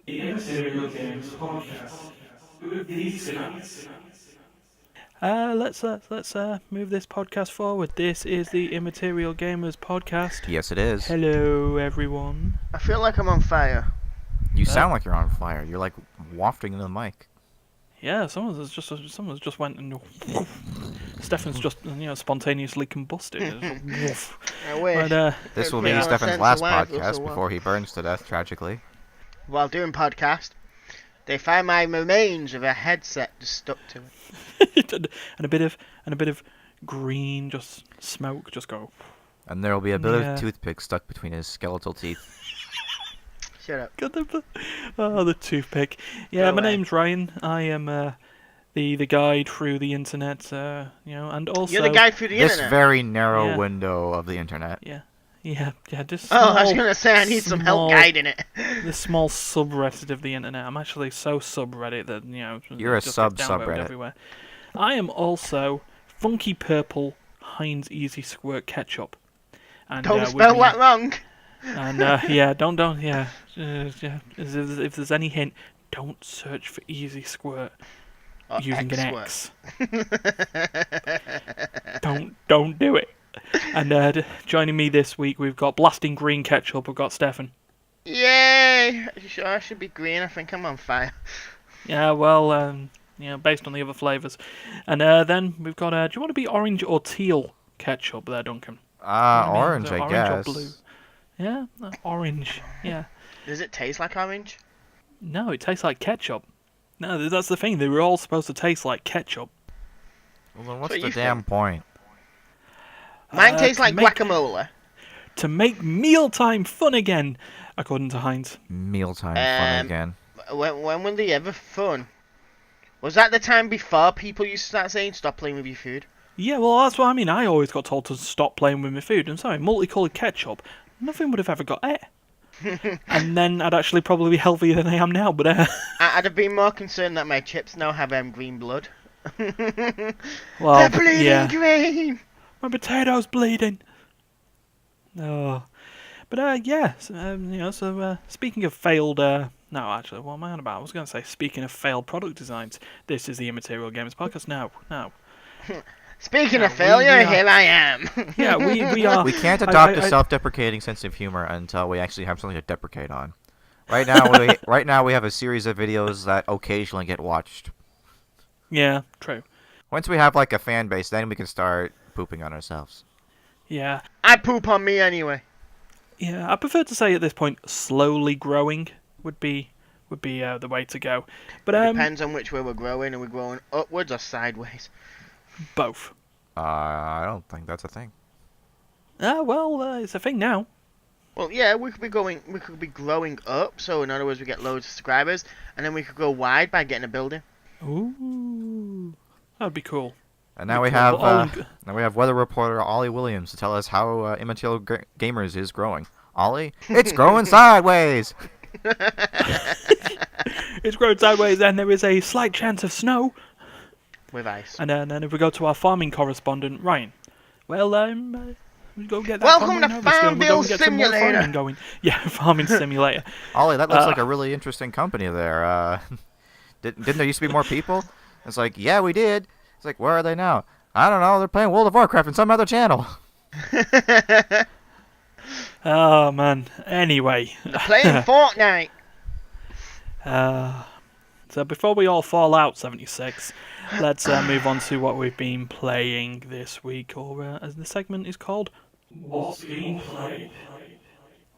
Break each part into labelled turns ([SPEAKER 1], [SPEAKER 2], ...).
[SPEAKER 1] The Immaterial Games podcast with these guys. Let's move this podcast forward. This is the Immaterial Gamers podcast.
[SPEAKER 2] Yes, it is.
[SPEAKER 1] Hello, everyone.
[SPEAKER 3] I feel like I'm on fire.
[SPEAKER 2] You sound like you're on fire. You're like wafting into the mic.
[SPEAKER 1] Yeah, someone's just went and Stefan's just spontaneously combusted.
[SPEAKER 3] I wish.
[SPEAKER 1] But,
[SPEAKER 2] This will
[SPEAKER 3] It'd
[SPEAKER 2] be
[SPEAKER 3] make more
[SPEAKER 2] Stefan's
[SPEAKER 3] sense
[SPEAKER 2] last
[SPEAKER 3] alive for
[SPEAKER 2] podcast
[SPEAKER 3] so long.
[SPEAKER 2] before he burns to death tragically.
[SPEAKER 3] While doing podcast, they find my remains with a headset just stuck to it.
[SPEAKER 1] and a bit of green, just smoke, just go.
[SPEAKER 2] And there will be a bit
[SPEAKER 1] Yeah.
[SPEAKER 2] of toothpick stuck between his skeletal teeth.
[SPEAKER 3] Shut up.
[SPEAKER 1] Got the toothpick. Yeah,
[SPEAKER 3] Go
[SPEAKER 1] my
[SPEAKER 3] away.
[SPEAKER 1] name's Ryan. I am the guide through the internet. And also
[SPEAKER 3] You're the guy through the
[SPEAKER 2] This
[SPEAKER 3] internet.
[SPEAKER 2] very narrow
[SPEAKER 1] Yeah.
[SPEAKER 2] window of the internet.
[SPEAKER 1] Yeah. Just
[SPEAKER 3] Oh, I was
[SPEAKER 1] small-
[SPEAKER 3] gonna say I need some help
[SPEAKER 1] small-
[SPEAKER 3] guiding it.
[SPEAKER 1] the small subreddit of the internet. I'm actually so subreddit that
[SPEAKER 2] You're a
[SPEAKER 1] it just gets downvoted
[SPEAKER 2] subreddit.
[SPEAKER 1] everywhere. I am also Funky Purple Heinz Easy Squirt Ketchup. And,
[SPEAKER 3] Don't
[SPEAKER 1] with
[SPEAKER 3] spell
[SPEAKER 1] me-
[SPEAKER 3] that wrong.
[SPEAKER 1] And if there's any hint, don't search for Easy Squirt
[SPEAKER 3] Or
[SPEAKER 1] using an
[SPEAKER 3] X
[SPEAKER 1] X. Don't do it. And joining me this week, we've got Blasting Green Ketchup. We've got Stefan.
[SPEAKER 3] Yay! Sure, I should be green. I think I'm on fire.
[SPEAKER 1] Yeah, well, based on the other flavours. And then we've got. Do you want to be orange or teal ketchup there, Duncan?
[SPEAKER 2] Orange, I
[SPEAKER 1] Orange
[SPEAKER 2] guess.
[SPEAKER 1] or blue? Yeah, orange. Yeah.
[SPEAKER 3] Does it taste like orange?
[SPEAKER 1] No, it tastes like ketchup. No, that's the thing. They were all supposed to taste like ketchup.
[SPEAKER 2] Well, then what's
[SPEAKER 3] What
[SPEAKER 2] the
[SPEAKER 3] you
[SPEAKER 2] damn point?
[SPEAKER 3] Mine tastes
[SPEAKER 1] to
[SPEAKER 3] like
[SPEAKER 1] make-
[SPEAKER 3] guacamole.
[SPEAKER 1] To make mealtime fun again, according to Heinz.
[SPEAKER 2] Mealtime fun again.
[SPEAKER 3] When were they ever fun? Was that the time before people used to start saying stop playing with your food?
[SPEAKER 1] Yeah, well, that's what I mean. I always got told to stop playing with my food. And sorry, multicoloured ketchup, nothing would have ever got it. And then I'd actually probably be healthier than I am now, but
[SPEAKER 3] I'd have been more concerned that my chips now have green blood.
[SPEAKER 1] well,
[SPEAKER 3] They're bleeding
[SPEAKER 1] yeah,
[SPEAKER 3] green!
[SPEAKER 1] my potato's bleeding. Oh, but So speaking of failed, no, actually, what am I on about? I was going to say, speaking of failed product designs, this is the Immaterial Gamers podcast. No.
[SPEAKER 3] Speaking
[SPEAKER 1] Yeah,
[SPEAKER 3] of failure,
[SPEAKER 1] we are-
[SPEAKER 3] here I am.
[SPEAKER 1] Yeah, we are.
[SPEAKER 2] We can't adopt
[SPEAKER 1] I-
[SPEAKER 2] a self-deprecating sense of humor until we actually have something to deprecate on. Right now, we have a series of videos that occasionally get watched.
[SPEAKER 1] Yeah, true.
[SPEAKER 2] Once we have like a fan base, then we can start pooping on ourselves.
[SPEAKER 1] Yeah.
[SPEAKER 3] I poop on me anyway.
[SPEAKER 1] Yeah, I prefer to say at this point, slowly growing would be the way to go. But
[SPEAKER 3] Depends on which way we're growing. Are we growing upwards or sideways?
[SPEAKER 1] both.
[SPEAKER 2] I don't think that's a thing.
[SPEAKER 1] It's a thing now.
[SPEAKER 3] Well, yeah, we could be growing up. So in other words, we get loads of subscribers, and then we could go wide by getting a building.
[SPEAKER 1] Ooh, that'd be cool.
[SPEAKER 2] And now
[SPEAKER 1] Be
[SPEAKER 2] we
[SPEAKER 1] cool,
[SPEAKER 2] have
[SPEAKER 1] but all in
[SPEAKER 2] now we have weather reporter Ollie Williams to tell us how Immaterial Gamers is growing. Ollie, it's growing sideways.
[SPEAKER 1] It's growing sideways, and there is a slight chance of snow.
[SPEAKER 3] With ice.
[SPEAKER 1] And then if we go to our farming correspondent, Ryan. Well, we go get that.
[SPEAKER 3] Welcome
[SPEAKER 1] farming
[SPEAKER 3] to
[SPEAKER 1] harvester and we'll go
[SPEAKER 3] Farmville
[SPEAKER 1] and get some more
[SPEAKER 3] Simulator.
[SPEAKER 1] farming going. Yeah, farming simulator.
[SPEAKER 2] Ollie, that looks
[SPEAKER 1] Uh,
[SPEAKER 2] like a really interesting company there. Didn't there used to be more people? It's like, yeah, we did. It's like, where are they now? I don't know. They're playing World of Warcraft in some other channel.
[SPEAKER 1] Oh man. Anyway.
[SPEAKER 3] Playing Fortnite.
[SPEAKER 1] So before we all fall out, 76, let's move on to what we've been playing this week, or as the segment is called, What's Been Played?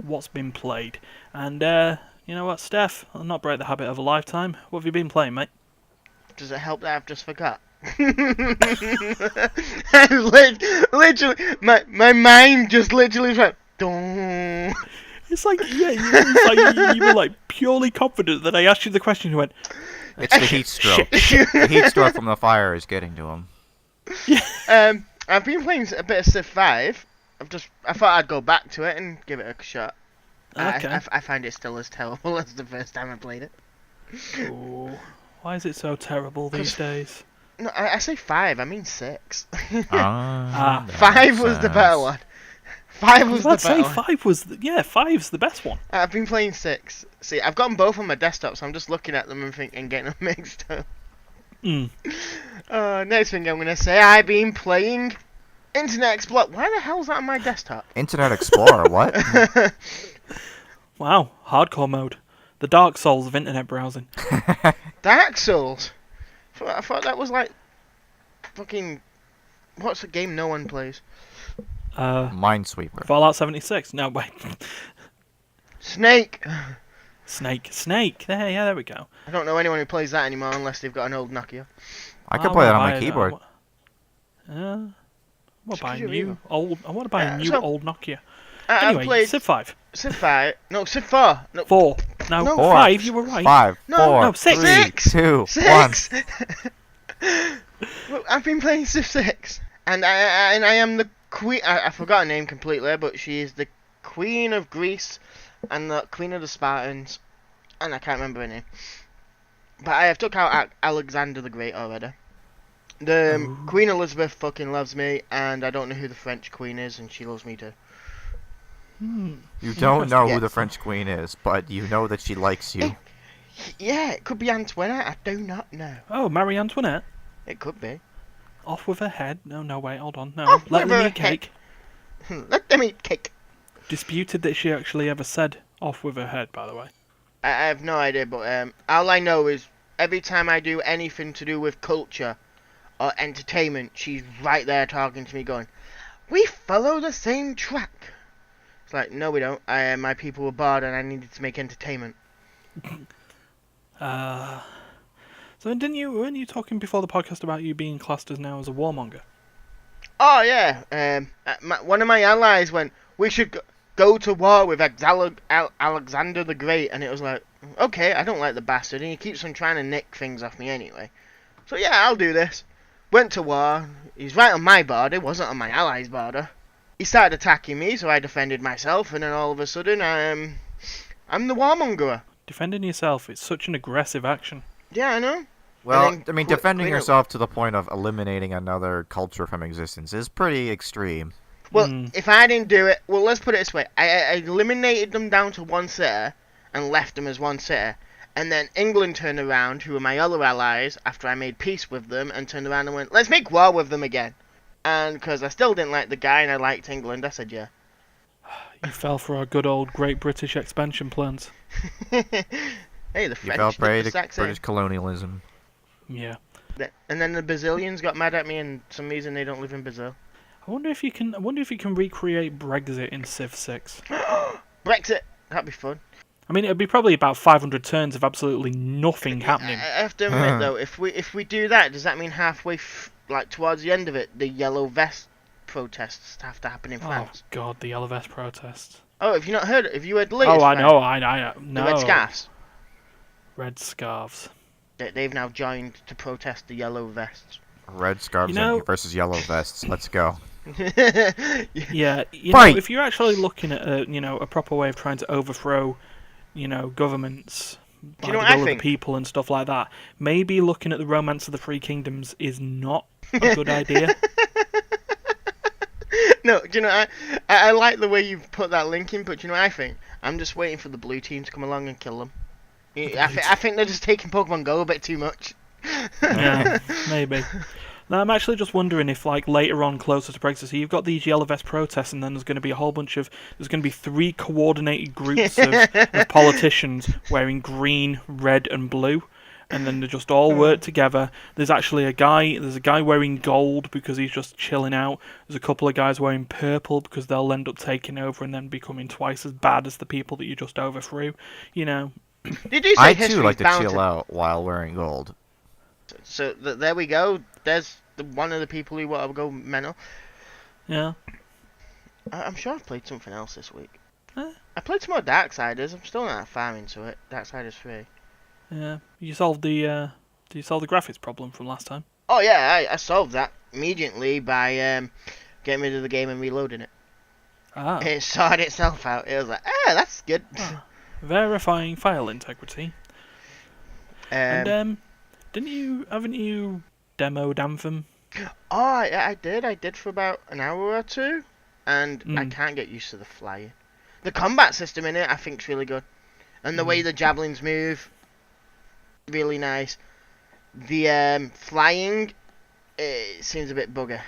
[SPEAKER 1] What's Been Played? And you know what, Steph? I'll not break the habit of a lifetime. What have you been playing, mate?
[SPEAKER 3] Does it help that I've just forgot? Literally, my mind just literally went. Dong.
[SPEAKER 1] It's like, yeah, you were like purely confident that I asked you the question. You went,
[SPEAKER 2] It's the heat stroke. The heat stroke from the fire is getting to him.
[SPEAKER 3] I've been playing a bit of Civ 5. I thought I'd go back to it and give it a shot.
[SPEAKER 1] Okay.
[SPEAKER 3] I find it still as terrible as the first time I played it.
[SPEAKER 1] oh, why is it so terrible these days?
[SPEAKER 3] No, I say 5. I mean 6.
[SPEAKER 2] Ah, that
[SPEAKER 3] 5
[SPEAKER 2] makes
[SPEAKER 3] was the better
[SPEAKER 2] sense.
[SPEAKER 3] one. 5
[SPEAKER 1] I was
[SPEAKER 3] was
[SPEAKER 1] about
[SPEAKER 3] the
[SPEAKER 1] to say
[SPEAKER 3] better one.
[SPEAKER 1] 5 was... Five's the best one.
[SPEAKER 3] I've been playing 6. See, I've got them both on my desktop, so I'm just looking at them and getting them mixed up.
[SPEAKER 1] Mm.
[SPEAKER 3] Next thing I'm going to say, I've been playing Internet Explorer. Why the hell's that on my desktop?
[SPEAKER 2] Internet Explorer, what?
[SPEAKER 1] Wow, hardcore mode. The Dark Souls of internet browsing.
[SPEAKER 3] Dark Souls? I thought that was like fucking... What's a game no one plays?
[SPEAKER 2] Minesweeper.
[SPEAKER 1] Fallout 76. No, wait.
[SPEAKER 3] Snake!
[SPEAKER 1] Snake. There we go.
[SPEAKER 3] I don't know anyone who plays that anymore unless they've got an old Nokia.
[SPEAKER 2] I can play that on my
[SPEAKER 1] I
[SPEAKER 2] keyboard.
[SPEAKER 1] want to buy a
[SPEAKER 3] Because you're
[SPEAKER 1] new
[SPEAKER 3] evil.
[SPEAKER 1] old. I want to buy a new
[SPEAKER 3] so-
[SPEAKER 1] old Nokia.
[SPEAKER 3] I
[SPEAKER 1] Anyway,
[SPEAKER 3] played
[SPEAKER 1] Civ 5.
[SPEAKER 3] Civ 5. No, Civ 4. No,
[SPEAKER 1] 4. No,
[SPEAKER 3] No.
[SPEAKER 1] 5. You were right.
[SPEAKER 2] 5,
[SPEAKER 3] No,
[SPEAKER 2] 4,
[SPEAKER 1] no, 6.
[SPEAKER 2] 3,
[SPEAKER 3] 6.
[SPEAKER 2] 2, 1.
[SPEAKER 3] 6! Well, I've been playing Civ 6. And I am the queen... I forgot her name completely, but she is the Queen of Greece and the Queen of the Spartans. And I can't remember her name. But I have took out Alexander the Great already. The Queen Elizabeth fucking loves me, and I don't know who the French Queen is, and she loves me too.
[SPEAKER 2] You don't know
[SPEAKER 3] Yeah.
[SPEAKER 2] who the French Queen is, but you know that she likes you.
[SPEAKER 3] Yeah, it could be Antoinette. I do not know.
[SPEAKER 1] Oh, Marie Antoinette.
[SPEAKER 3] It could be.
[SPEAKER 1] Off with her head. No, wait, hold on. No,
[SPEAKER 3] Off
[SPEAKER 1] let
[SPEAKER 3] with
[SPEAKER 1] them
[SPEAKER 3] her
[SPEAKER 1] eat cake.
[SPEAKER 3] Let them eat cake.
[SPEAKER 1] Disputed that she actually ever said off with her head, by the way.
[SPEAKER 3] I have no idea, but all I know is every time I do anything to do with culture or entertainment, she's right there talking to me going, "We follow the same track." It's like, no we don't. My people were bored and I needed to make entertainment.
[SPEAKER 1] So weren't you talking before the podcast about you being classed as now as a warmonger?
[SPEAKER 3] Oh yeah, one of my allies went, "We should go to war with Alexander the Great," and it was like, okay, I don't like the bastard, and he keeps on trying to nick things off me anyway. So yeah, I'll do this. Went to war. He's right on my border, wasn't on my allies' border. He started attacking me, so I defended myself, and then all of a sudden, I'm the warmonger.
[SPEAKER 1] Defending yourself, it's such an aggressive action.
[SPEAKER 3] Yeah, I know.
[SPEAKER 2] Well,
[SPEAKER 3] And then
[SPEAKER 2] I mean,
[SPEAKER 3] Queen-
[SPEAKER 2] defending
[SPEAKER 3] Queen-
[SPEAKER 2] yourself to the point of eliminating another culture from existence is pretty extreme.
[SPEAKER 3] Well, if I didn't do it, well, let's put it this way. I eliminated them down to one city and left them as one city. And then England turned around, who were my other allies, after I made peace with them, and turned around and went, "Let's make war with them again." And because I still didn't like the guy and I liked England, I said, yeah.
[SPEAKER 1] You fell for our good old Great British expansion plans.
[SPEAKER 3] Hey, the
[SPEAKER 2] You
[SPEAKER 3] French
[SPEAKER 2] fell
[SPEAKER 3] did
[SPEAKER 2] prey
[SPEAKER 3] the
[SPEAKER 2] to
[SPEAKER 3] exact same.
[SPEAKER 2] British colonialism.
[SPEAKER 1] Yeah.
[SPEAKER 3] And then the Brazilians got mad at me, and for some reason they don't live in Brazil.
[SPEAKER 1] I wonder if you can recreate Brexit in Civ 6.
[SPEAKER 3] Brexit! That'd be fun.
[SPEAKER 1] I mean, it'd be probably about 500 turns of absolutely nothing happening.
[SPEAKER 3] I have to admit though, if we do that, does that mean halfway, like towards the end of it, the yellow vest protests have to happen in
[SPEAKER 1] Oh
[SPEAKER 3] France?
[SPEAKER 1] God, the yellow vest protests.
[SPEAKER 3] Oh, have you not heard it? Have you heard the latest?
[SPEAKER 1] Oh, I
[SPEAKER 3] one?
[SPEAKER 1] know, I know.
[SPEAKER 3] The red scarves.
[SPEAKER 1] Red scarves.
[SPEAKER 3] They've now joined to protest the yellow vests.
[SPEAKER 2] Red scarves
[SPEAKER 1] You know-
[SPEAKER 2] versus yellow vests. Let's go.
[SPEAKER 1] Yeah, you
[SPEAKER 2] Fight!
[SPEAKER 1] know, if you're actually looking at a proper way of trying to overthrow, governments by
[SPEAKER 3] you know
[SPEAKER 1] the
[SPEAKER 3] what I
[SPEAKER 1] will of the
[SPEAKER 3] think?
[SPEAKER 1] people and stuff like that, maybe looking at the Romance of the Three Kingdoms is not a good idea.
[SPEAKER 3] No, do you know, I like the way you've put that link in, but do you know what I think? I'm just waiting for the blue team to come along and kill them. I think they're just taking Pokemon Go a bit too much.
[SPEAKER 1] Yeah, maybe. Now, I'm actually just wondering if, like, later on, closer to Brexit, so you've got these yellow vest protests, and then there's going to be a whole bunch of... There's going to be 3 coordinated groups of politicians wearing green, red, and blue, and then they just all work together. There's actually a guy wearing gold because he's just chilling out. There's a couple of guys wearing purple because they'll end up taking over and then becoming twice as bad as the people that you just overthrew.
[SPEAKER 3] Did you say
[SPEAKER 2] I
[SPEAKER 3] history's
[SPEAKER 2] too like to
[SPEAKER 3] bound
[SPEAKER 2] chill out while wearing gold.
[SPEAKER 3] So there we go. There's one of the people who want to go mental.
[SPEAKER 1] Yeah.
[SPEAKER 3] I'm sure I've played something else this week.
[SPEAKER 1] Huh?
[SPEAKER 3] I played some more Darksiders. I'm still not far into it. Darksiders 3.
[SPEAKER 1] Yeah. You solved the... Did you solve the graphics problem from last time?
[SPEAKER 3] Oh yeah, I solved that immediately by getting rid of the game and reloading it.
[SPEAKER 1] Ah.
[SPEAKER 3] It sorted itself out. It was like, that's good.
[SPEAKER 1] Verifying file integrity.
[SPEAKER 3] Um,
[SPEAKER 1] And haven't you demoed Anthem?
[SPEAKER 3] oh, I did for about an hour or two. and I can't get used to the flying. The combat system in it, I think, is really good, and the way the javelins move, really nice. The flying, it seems a bit bugger.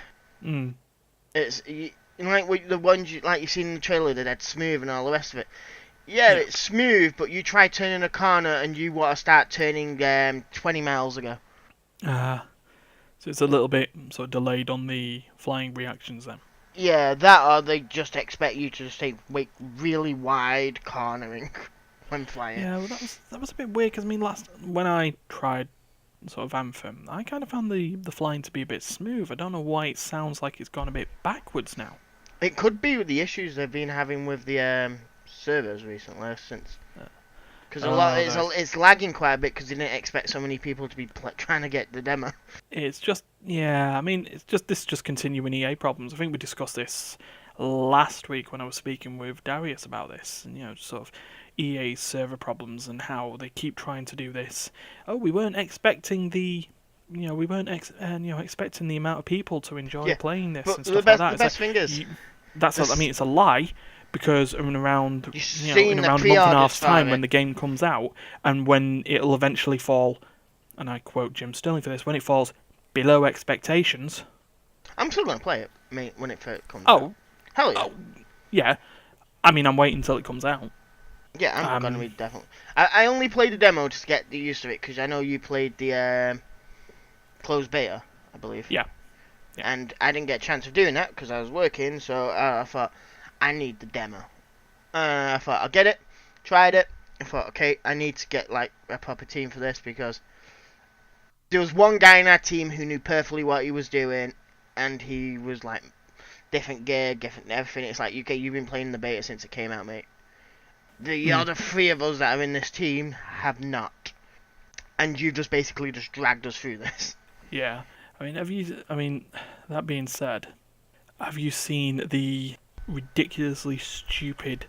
[SPEAKER 3] It's like the ones you've seen in the trailer, they're dead smooth and all the rest of it. Yeah, it's smooth, but you try turning a corner and you want to start turning 20 miles ago.
[SPEAKER 1] So it's a little bit sort of delayed on the flying reactions then.
[SPEAKER 3] Yeah, that or they just expect you to just take really wide cornering when flying.
[SPEAKER 1] Yeah, well, that was a bit weird because when I tried sort of Anthem, I kind of found the flying to be a bit smooth. I don't know why it sounds like it's gone a bit backwards now.
[SPEAKER 3] It could be with the issues they've been having with the servers recently, since because it's lagging quite a bit because they didn't expect so many people to be trying to get the demo.
[SPEAKER 1] It's just it's just continuing EA problems. I think we discussed this last week when I was speaking with Darius about this, and sort of EA server problems and how they keep trying to do this. Oh, we weren't expecting expecting the amount of people to enjoy playing this and stuff like that.
[SPEAKER 3] The best thing is
[SPEAKER 1] it's a lie. Because in around a month and a half's time when the game comes out, and when it'll eventually fall, and I quote Jim Sterling for this, when it falls below expectations...
[SPEAKER 3] I'm still going to play it, mate, when it first comes out. Hell yeah.
[SPEAKER 1] Yeah. I mean, I'm waiting until it comes out.
[SPEAKER 3] Yeah, I'm going to be definitely... I only played the demo just to get the use of it, because I know you played the closed beta, I believe.
[SPEAKER 1] Yeah.
[SPEAKER 3] And I didn't get a chance of doing that, because I was working, so I thought... I need the demo. I thought, I'll get it. Tried it. I thought, okay, I need to get like a proper team for this because there was one guy in our team who knew perfectly what he was doing, and he was like different gear, different everything. It's like, okay, you've been playing the beta since it came out, mate. The other three of us that are in this team have not, and you've just basically just dragged us through this.
[SPEAKER 1] Yeah, that being said, have you seen the ridiculously stupid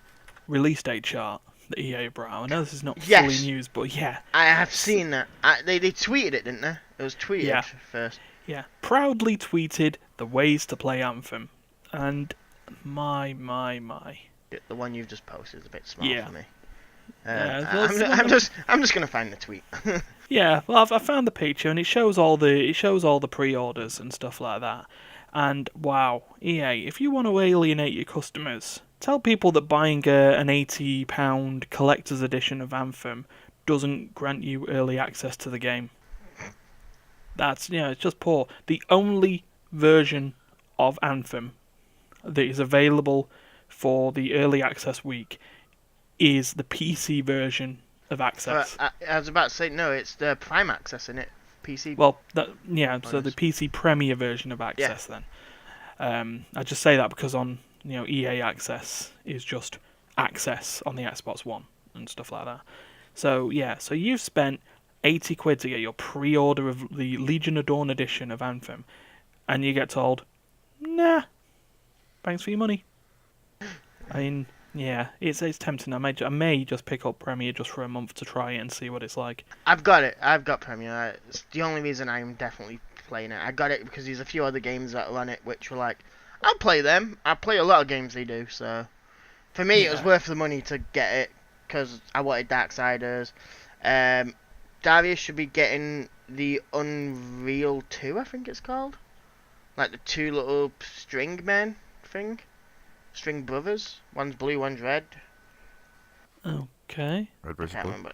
[SPEAKER 1] release date chart that EA brought out? I know this is not fully news, but yeah.
[SPEAKER 3] I have seen that. They tweeted it, didn't they? It was tweeted first.
[SPEAKER 1] Yeah. Proudly tweeted the ways to play Anthem. And my.
[SPEAKER 3] The one you've just posted is a bit small for me. I'm just gonna find the tweet.
[SPEAKER 1] Yeah, well, I found the picture and it shows all the pre-orders and stuff like that. And wow, EA, if you want to alienate your customers, tell people that buying an £80 collector's edition of Anthem doesn't grant you early access to the game. That's, it's just poor. The only version of Anthem that is available for the early access week is the PC version of access.
[SPEAKER 3] I was about to say, no, it's the Prime Access, isn't it? PC.
[SPEAKER 1] Well, so the PC Premier version of Access then. I just say that because on EA Access is just Access on the Xbox One and stuff like that. So so you've spent £80 to get your pre-order of the Legion of Dawn edition of Anthem, and you get told, nah, thanks for your money. I mean, yeah, it's tempting. I may just pick up Premier just for a month to try it and see what it's like.
[SPEAKER 3] I've got it. I've got Premier. It's the only reason I'm definitely playing it. I got it because there's a few other games that are on it which were like, I'll play them. I play a lot of games they do, so for me it was worth the money to get it because I wanted Darksiders. Darius should be getting the Unreal 2, I think it's called. Like the two little string men thing. String brothers. One's blue, one's red.
[SPEAKER 1] Okay.
[SPEAKER 2] Red versus
[SPEAKER 3] I can't
[SPEAKER 2] blue.
[SPEAKER 3] remember.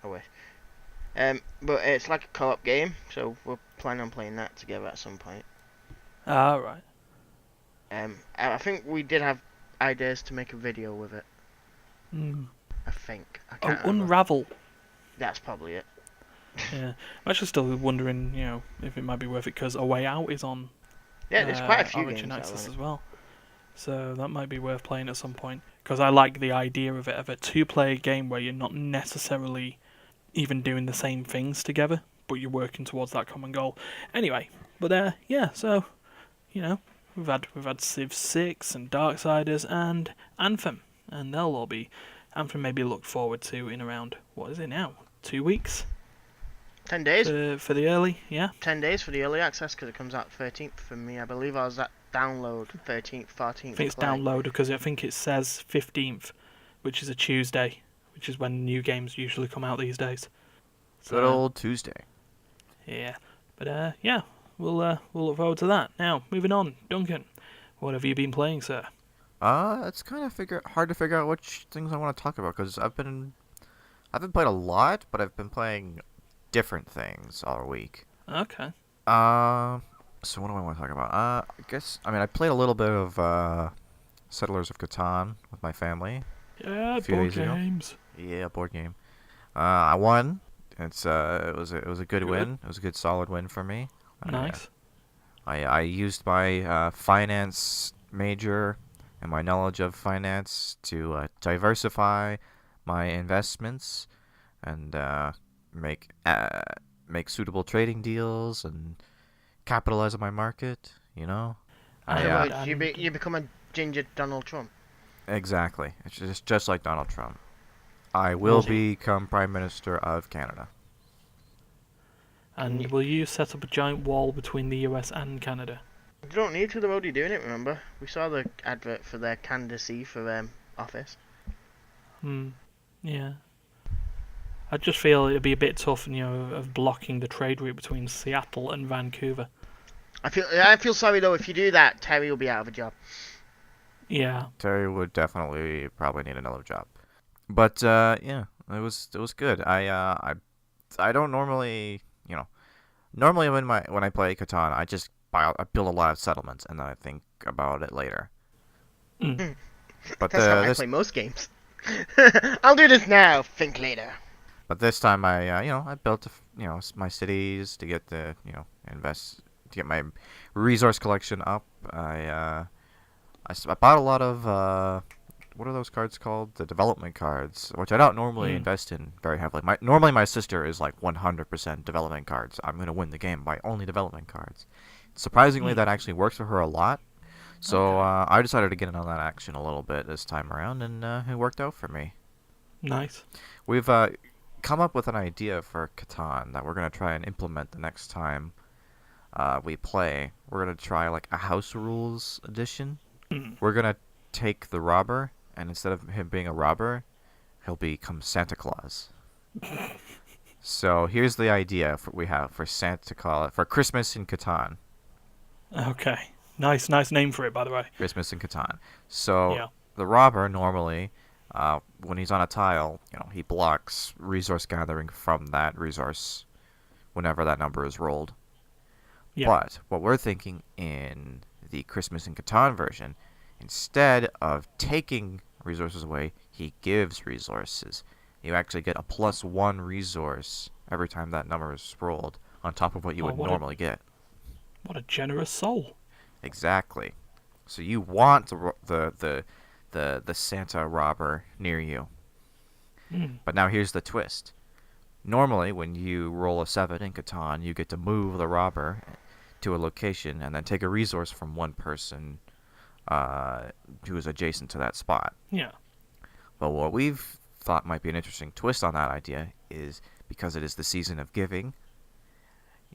[SPEAKER 3] Oh wait. But it's like a co-op game, so we're planning on playing that together at some point.
[SPEAKER 1] Right.
[SPEAKER 3] I think we did have ideas to make a video with it. I think. I can't remember.
[SPEAKER 1] Unravel.
[SPEAKER 3] That's probably it.
[SPEAKER 1] Yeah. I'm actually still wondering, if it might be worth it because A Way Out is on.
[SPEAKER 3] Yeah, there's quite a few
[SPEAKER 1] Origin
[SPEAKER 3] games
[SPEAKER 1] Access as well. So that might be worth playing at some point. Because I like the idea of a two-player game where you're not necessarily even doing the same things together, but you're working towards that common goal. Anyway, but so, we've had Civ 6 and Darksiders and Anthem, and they'll all be Anthem maybe look forward to in around, what is it now, 2 weeks?
[SPEAKER 3] 10 days.
[SPEAKER 1] For the early,
[SPEAKER 3] 10 days for the early access because it comes out 13th for me, I believe. Or is that download 13th,
[SPEAKER 1] I
[SPEAKER 3] 14th
[SPEAKER 1] think it's
[SPEAKER 3] play.
[SPEAKER 1] download because I think it says 15th, which is a Tuesday, which is when new games usually come out these days.
[SPEAKER 2] Good old Tuesday.
[SPEAKER 1] Yeah, but yeah, we'll look forward to that. Now, moving on, Duncan, what have you been playing, sir?
[SPEAKER 2] It's kind of hard to figure out which things I want to talk about because I've been playing a lot, but I've been playing different things all week.
[SPEAKER 1] Okay.
[SPEAKER 2] So what do I want to talk about? I played a little bit of Settlers of Catan with my family.
[SPEAKER 1] Yeah,
[SPEAKER 2] a few
[SPEAKER 1] board
[SPEAKER 2] days ago.
[SPEAKER 1] games.
[SPEAKER 2] Yeah, board game. I won. It was a good win. It was a good solid win for me.
[SPEAKER 1] Nice.
[SPEAKER 2] I used my finance major and my knowledge of finance to diversify my investments and make suitable trading deals and capitalize on my market. You know.
[SPEAKER 1] I,
[SPEAKER 3] So
[SPEAKER 1] uh,
[SPEAKER 3] what, you become a ginger Donald Trump.
[SPEAKER 2] Exactly. It's just like Donald Trump. I will
[SPEAKER 1] Awesome.
[SPEAKER 2] become Prime Minister of Canada.
[SPEAKER 1] And will you set up a giant wall between the US and Canada?
[SPEAKER 3] You don't need to, they're already doing it, remember? We saw the advert for their candidacy for office.
[SPEAKER 1] Yeah. I just feel it'd be a bit tough, of blocking the trade route between Seattle and Vancouver.
[SPEAKER 3] I feel sorry though, if you do that, Terry will be out of a job.
[SPEAKER 2] Yeah. Terry would definitely probably need another job. But yeah, it was good. I don't normally, normally when I play Catan, I build a lot of settlements and then I think about it later. But
[SPEAKER 3] that's how I play most games. I'll do this now, think later.
[SPEAKER 2] But this time I built my cities to get to get my resource collection up. I bought a lot of what are those cards called? The development cards, which I don't normally invest in very heavily. Normally my sister is like 100% development cards. I'm going to win the game by only development cards. Surprisingly, that actually works for her a lot. So I decided to get in on that action a little bit this time around, and it worked out for me.
[SPEAKER 1] Nice.
[SPEAKER 2] We've come up with an idea for Catan that we're going to try and implement the next time we play. We're going to try like a house rules edition. We're going to take the robber, and instead of him being a robber, he'll become Santa Claus. So here's the idea we have for Santa Claus for Christmas in Catan.
[SPEAKER 1] Okay. Nice name for it, by the way.
[SPEAKER 2] Christmas in Catan. So the robber normally, when he's on a tile, he blocks resource gathering from that resource whenever that number is rolled. Yeah. But what we're thinking in the Christmas in Catan version, instead of taking resources away, he gives resources. You actually get a +1 resource every time that number is rolled on top of what you would normally get.
[SPEAKER 1] What a generous soul.
[SPEAKER 2] Exactly. So you want the Santa robber near you. But now here's the twist. Normally, when you roll a 7 in Catan, you get to move the robber to a location and then take a resource from one person who is adjacent to that spot.
[SPEAKER 1] Yeah.
[SPEAKER 2] But what we've thought might be an interesting twist on that idea is because it is the season of giving,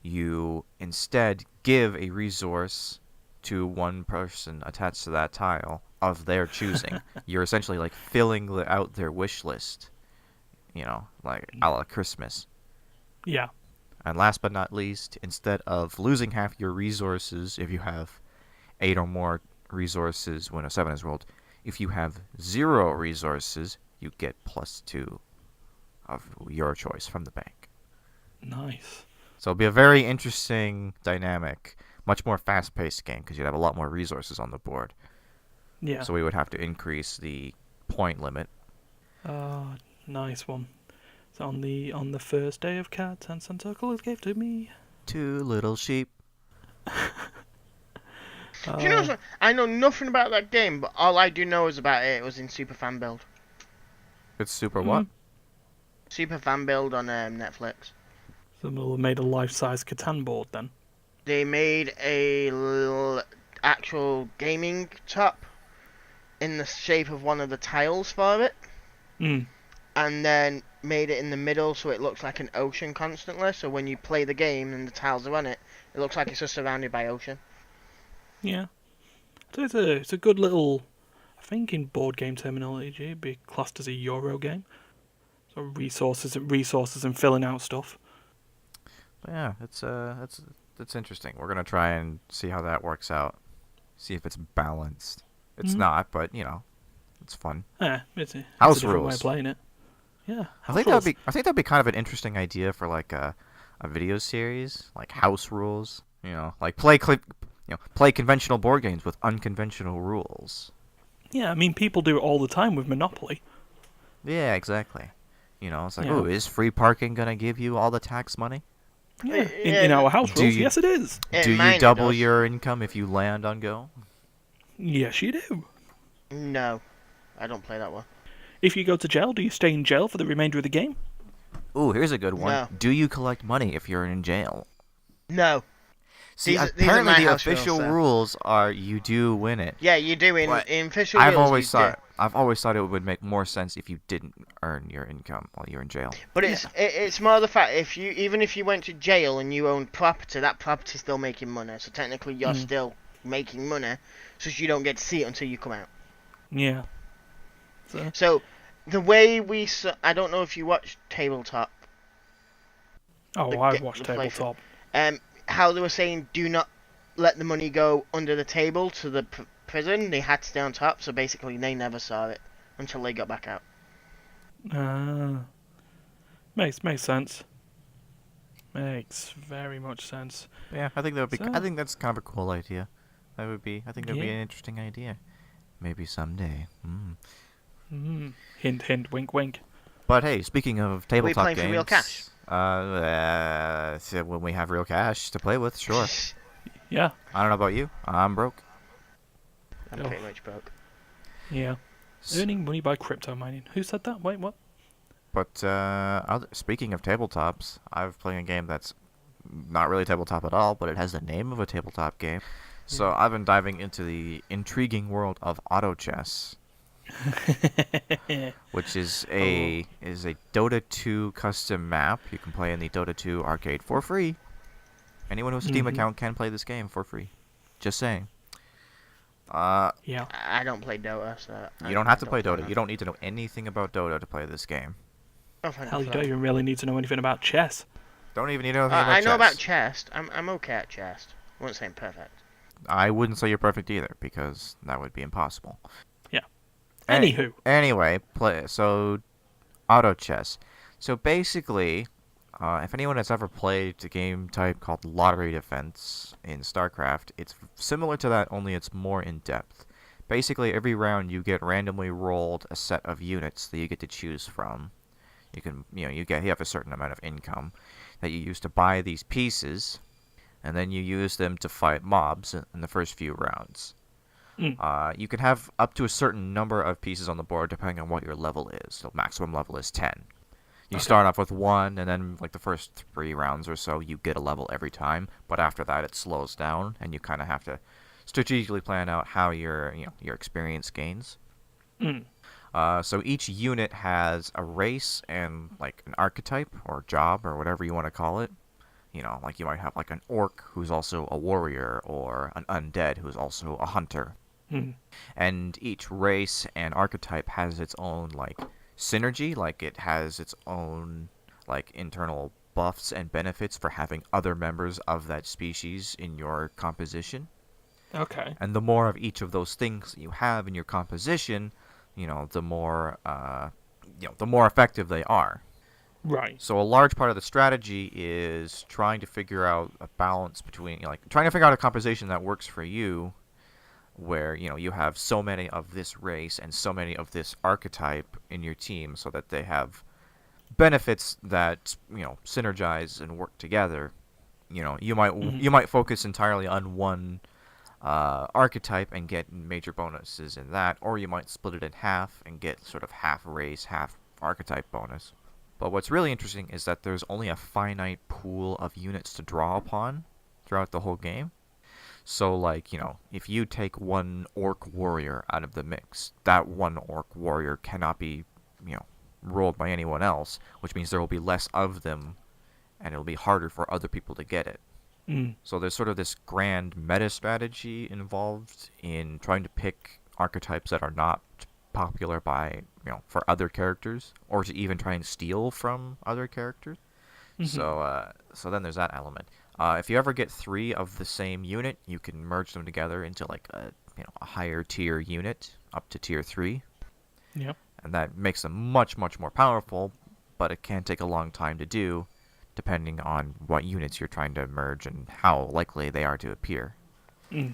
[SPEAKER 2] you instead give a resource to one person attached to that tile of their choosing. You're essentially like filling out their wish list, like a la Christmas.
[SPEAKER 1] Yeah.
[SPEAKER 2] And last but not least, instead of losing half your resources if you have 8 or more resources when a 7 is rolled, if you have 0 resources, you get +2 of your choice from the bank.
[SPEAKER 1] Nice.
[SPEAKER 2] So it'll be a very interesting dynamic, much more fast-paced game because you'd have a lot more resources on the board.
[SPEAKER 1] Yeah.
[SPEAKER 2] So we would have to increase the point limit.
[SPEAKER 1] Nice one. So on the first day of Catan, Santa Claus gave to me
[SPEAKER 2] 2 little sheep.
[SPEAKER 3] Do you know something? I know nothing about that game, but all I do know is about it. It was in Super Fan Build.
[SPEAKER 2] It's super what?
[SPEAKER 3] Super Fan Build on Netflix.
[SPEAKER 1] So they made a life-size Catan board then?
[SPEAKER 3] They made a actual gaming top in the shape of one of the tiles for it. And then made it in the middle so it looks like an ocean constantly. So when you play the game and the tiles are on it, it looks like it's just surrounded by ocean.
[SPEAKER 1] Yeah. So it's a good little. I think in board game terminology, it'd be classed as a Euro game. So resources, and filling out stuff.
[SPEAKER 2] But yeah, it's interesting. We're gonna try and see how that works out. See if it's balanced. It's not, but it's fun.
[SPEAKER 1] Yeah, it's a
[SPEAKER 2] House
[SPEAKER 1] different way of
[SPEAKER 2] rules.
[SPEAKER 1] playing it. Yeah,
[SPEAKER 2] I think that'd be kind of an interesting idea for like a video series, like house rules. Like play conventional board games with unconventional rules.
[SPEAKER 1] Yeah, I mean, people do it all the time with Monopoly.
[SPEAKER 2] Yeah, exactly. It's like,
[SPEAKER 1] Yeah.
[SPEAKER 2] oh, is free parking gonna give you all the tax money?
[SPEAKER 1] Yeah, in our house
[SPEAKER 2] Do
[SPEAKER 1] rules,
[SPEAKER 2] you-
[SPEAKER 1] yes, it is.
[SPEAKER 2] Do
[SPEAKER 3] Mine
[SPEAKER 2] you
[SPEAKER 3] it
[SPEAKER 2] double
[SPEAKER 3] does.
[SPEAKER 2] your income if you land on go?
[SPEAKER 1] Yes, you do.
[SPEAKER 3] No, I don't play that one.
[SPEAKER 1] If you go to jail, do you stay in jail for the remainder of the game?
[SPEAKER 2] Ooh, here's a good one.
[SPEAKER 3] No.
[SPEAKER 2] Do you collect money if you're in jail?
[SPEAKER 3] No.
[SPEAKER 2] See,
[SPEAKER 3] These are
[SPEAKER 2] apparently
[SPEAKER 3] my
[SPEAKER 2] the
[SPEAKER 3] house rules,
[SPEAKER 2] official
[SPEAKER 3] sir.
[SPEAKER 2] rules are you do win it.
[SPEAKER 3] Yeah, you do
[SPEAKER 2] But
[SPEAKER 3] in official
[SPEAKER 2] I've
[SPEAKER 3] rules,
[SPEAKER 2] always
[SPEAKER 3] you do.
[SPEAKER 2] thought it would make more sense if you didn't earn your income while you're in jail.
[SPEAKER 3] But it's more the fact even if you went to jail and you owned property, that property's still making money. So technically you're still making money, so you don't get to see it until you come out.
[SPEAKER 1] Yeah.
[SPEAKER 3] So the way I don't know if you watch Tabletop.
[SPEAKER 1] Oh, I've watched Tabletop.
[SPEAKER 3] How they were saying do not let the money go under the table to the prison. They had to stay on top, so basically they never saw it until they got back out.
[SPEAKER 1] Makes sense. Makes very much sense.
[SPEAKER 2] Yeah, I think that would be.
[SPEAKER 1] So-
[SPEAKER 2] I think that's kind of a cool idea. That would be. I think that'd be
[SPEAKER 1] Yeah.
[SPEAKER 2] an interesting idea. Maybe someday.
[SPEAKER 1] Hint, hint, wink, wink.
[SPEAKER 2] But hey, speaking of tabletop
[SPEAKER 3] playing
[SPEAKER 2] games,
[SPEAKER 3] for real cash?
[SPEAKER 2] So when we have real cash to play with, sure.
[SPEAKER 1] Yeah,
[SPEAKER 2] I don't know about you. I'm broke.
[SPEAKER 3] I'm pretty much broke.
[SPEAKER 1] yeah.
[SPEAKER 2] S-
[SPEAKER 1] Earning money by crypto mining. Who said that? Wait, what?
[SPEAKER 2] But speaking of tabletops, I'm playing a game that's not really tabletop at all, but it has the name of a tabletop game. So I've been diving into the intriguing world of auto chess, which is a Dota 2 custom map. You can play in the Dota 2 arcade for free. Anyone who has a Steam account can play this game for free. Just saying.
[SPEAKER 1] Yeah.
[SPEAKER 3] I don't play Dota, so
[SPEAKER 2] You don't have to play
[SPEAKER 3] don't
[SPEAKER 2] Dota. You don't need to know anything about Dota to play this game.
[SPEAKER 3] Oh, thank
[SPEAKER 1] Hell,
[SPEAKER 3] you
[SPEAKER 1] you
[SPEAKER 3] for
[SPEAKER 1] don't
[SPEAKER 3] that.
[SPEAKER 1] even really need to know anything about chess.
[SPEAKER 2] Don't even need to know anything about
[SPEAKER 3] I know about
[SPEAKER 2] chess.
[SPEAKER 3] chess. I'm okay at chess. I wouldn't say I'm perfect.
[SPEAKER 2] I wouldn't say you're perfect either, because that would be impossible.
[SPEAKER 1] Yeah.
[SPEAKER 2] Any-
[SPEAKER 1] Anywho.
[SPEAKER 2] Anyway, auto chess. So basically, if anyone has ever played a game type called Lottery Defense in StarCraft, it's similar to that, only it's more in depth. Basically, every round you get randomly rolled a set of units that you get to choose from. You can, you have a certain amount of income that you use to buy these pieces, and then you use them to fight mobs in the first few rounds. You can have up to a certain number of pieces on the board depending on what your level is. So maximum level is 10. You start off with 1, and then like the first 3 rounds or so, you get a level every time. But after that, it slows down, and you kind of have to strategically plan out how your experience gains. So each unit has a race and like an archetype or job or whatever you want to call it. Like you might have like an orc who's also a warrior, or an undead who's also a hunter. And each race and archetype has its own like synergy, like it has its own like internal buffs and benefits for having other members of that species in your composition.
[SPEAKER 1] Okay.
[SPEAKER 2] And the more of each of those things you have in your composition, the more effective they are.
[SPEAKER 1] Right.
[SPEAKER 2] So a large part of the strategy is trying to figure out a balance between, trying to figure out a composition that works for you, where, you have so many of this race and so many of this archetype in your team so that they have benefits that, synergize and work together. You might focus entirely on one archetype and get major bonuses in that, or you might split it in half and get sort of half race, half archetype bonus. But what's really interesting is that there's only a finite pool of units to draw upon throughout the whole game. So, if you take one orc warrior out of the mix, that one orc warrior cannot be, rolled by anyone else, which means there will be less of them, and it'll be harder for other people to get it.
[SPEAKER 1] Mm.
[SPEAKER 2] So there's sort of this grand meta strategy involved in trying to pick archetypes that are not popular by, for other characters, or to even try and steal from other characters.
[SPEAKER 1] Mm-hmm.
[SPEAKER 2] So then there's that element. If you ever get 3 of the same unit, you can merge them together into like a higher tier unit up to tier 3,
[SPEAKER 1] Yeah.
[SPEAKER 2] and that makes them much much more powerful. But it can take a long time to do, depending on what units you're trying to merge and how likely they are to appear.
[SPEAKER 1] Mm.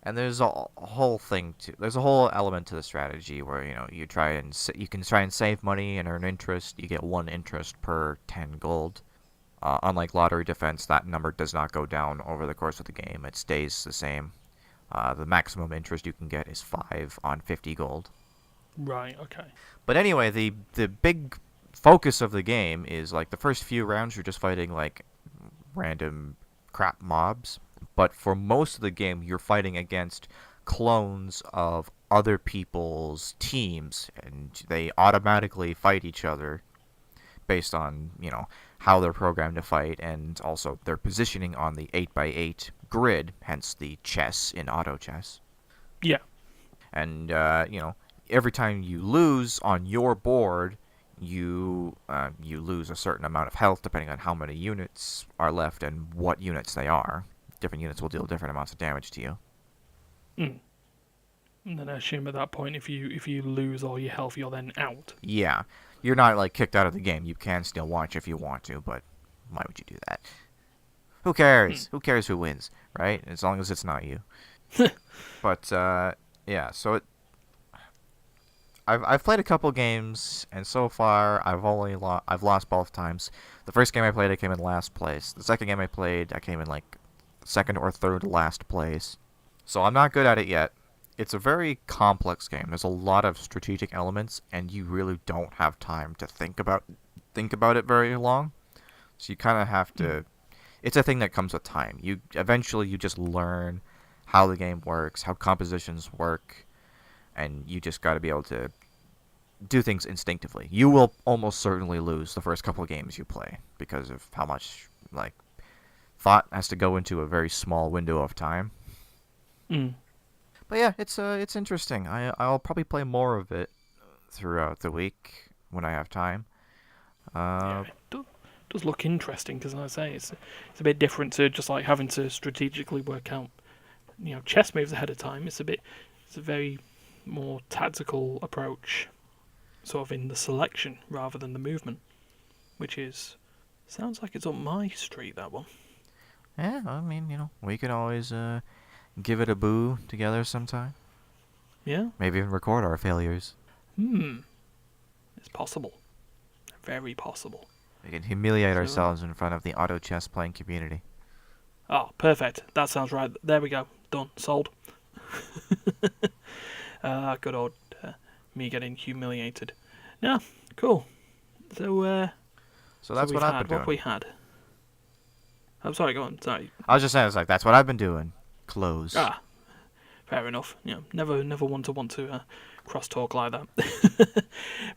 [SPEAKER 2] And there's a whole thing there's a whole element to the strategy where you can try and save money and earn interest. You get 1 interest per 10 gold. Unlike lottery defense, that number does not go down over the course of the game. It stays the same. The maximum interest you can get is 5 on 50 gold.
[SPEAKER 1] Right. Okay.
[SPEAKER 2] But anyway, the big focus of the game is like the first few rounds you're just fighting like random crap mobs. But for most of the game, you're fighting against clones of other people's teams, and they automatically fight each other based on, how they're programmed to fight, and also their positioning on the 8x8 grid, hence the chess in auto chess.
[SPEAKER 1] Yeah.
[SPEAKER 2] And, every time you lose on your board, you lose a certain amount of health depending on how many units are left and what units they are. Different units will deal different amounts of damage to you.
[SPEAKER 1] Mm. And then I assume at that point, if you lose all your health, you're then out.
[SPEAKER 2] Yeah. You're not, like, kicked out of the game. You can still watch if you want to, but why would you do that? Who cares? Who cares who wins, right? As long as it's not you. But, yeah, so I've played a couple games, and so far I've lost both times. The first game I played, I came in last place. The second game I played, I came in, like, second or third last place. So I'm not good at it yet. It's a very complex game. There's a lot of strategic elements, and you really don't have time to think about it very long. So you kind of have to. It's a thing that comes with time. You just learn how the game works, how compositions work, and you just got to be able to do things instinctively. You will almost certainly lose the first couple of games you play because of how much thought has to go into a very small window of time.
[SPEAKER 1] Mm.
[SPEAKER 2] But yeah, it's interesting. I'll probably play more of it throughout the week when I have time.
[SPEAKER 1] Yeah, it does look interesting because, like I say, it's a bit different to just like having to strategically work out, chess moves ahead of time. It's a very more tactical approach, sort of in the selection rather than the movement, which sounds like it's up my street, that one.
[SPEAKER 2] Yeah, I mean, we could always give it a boo together sometime.
[SPEAKER 1] Yeah.
[SPEAKER 2] Maybe even record our failures.
[SPEAKER 1] It's possible. Very possible.
[SPEAKER 2] We can humiliate ourselves in front of the auto chess playing community.
[SPEAKER 1] Oh, perfect. That sounds right. There we go. Done. Sold. Good old me getting humiliated. Yeah, cool. So
[SPEAKER 2] that's what I've been doing.
[SPEAKER 1] What we had. I'm sorry, go on. Sorry.
[SPEAKER 2] I was just saying, that's what I've been doing. Close.
[SPEAKER 1] Ah, fair enough. Never want to cross-talk like that.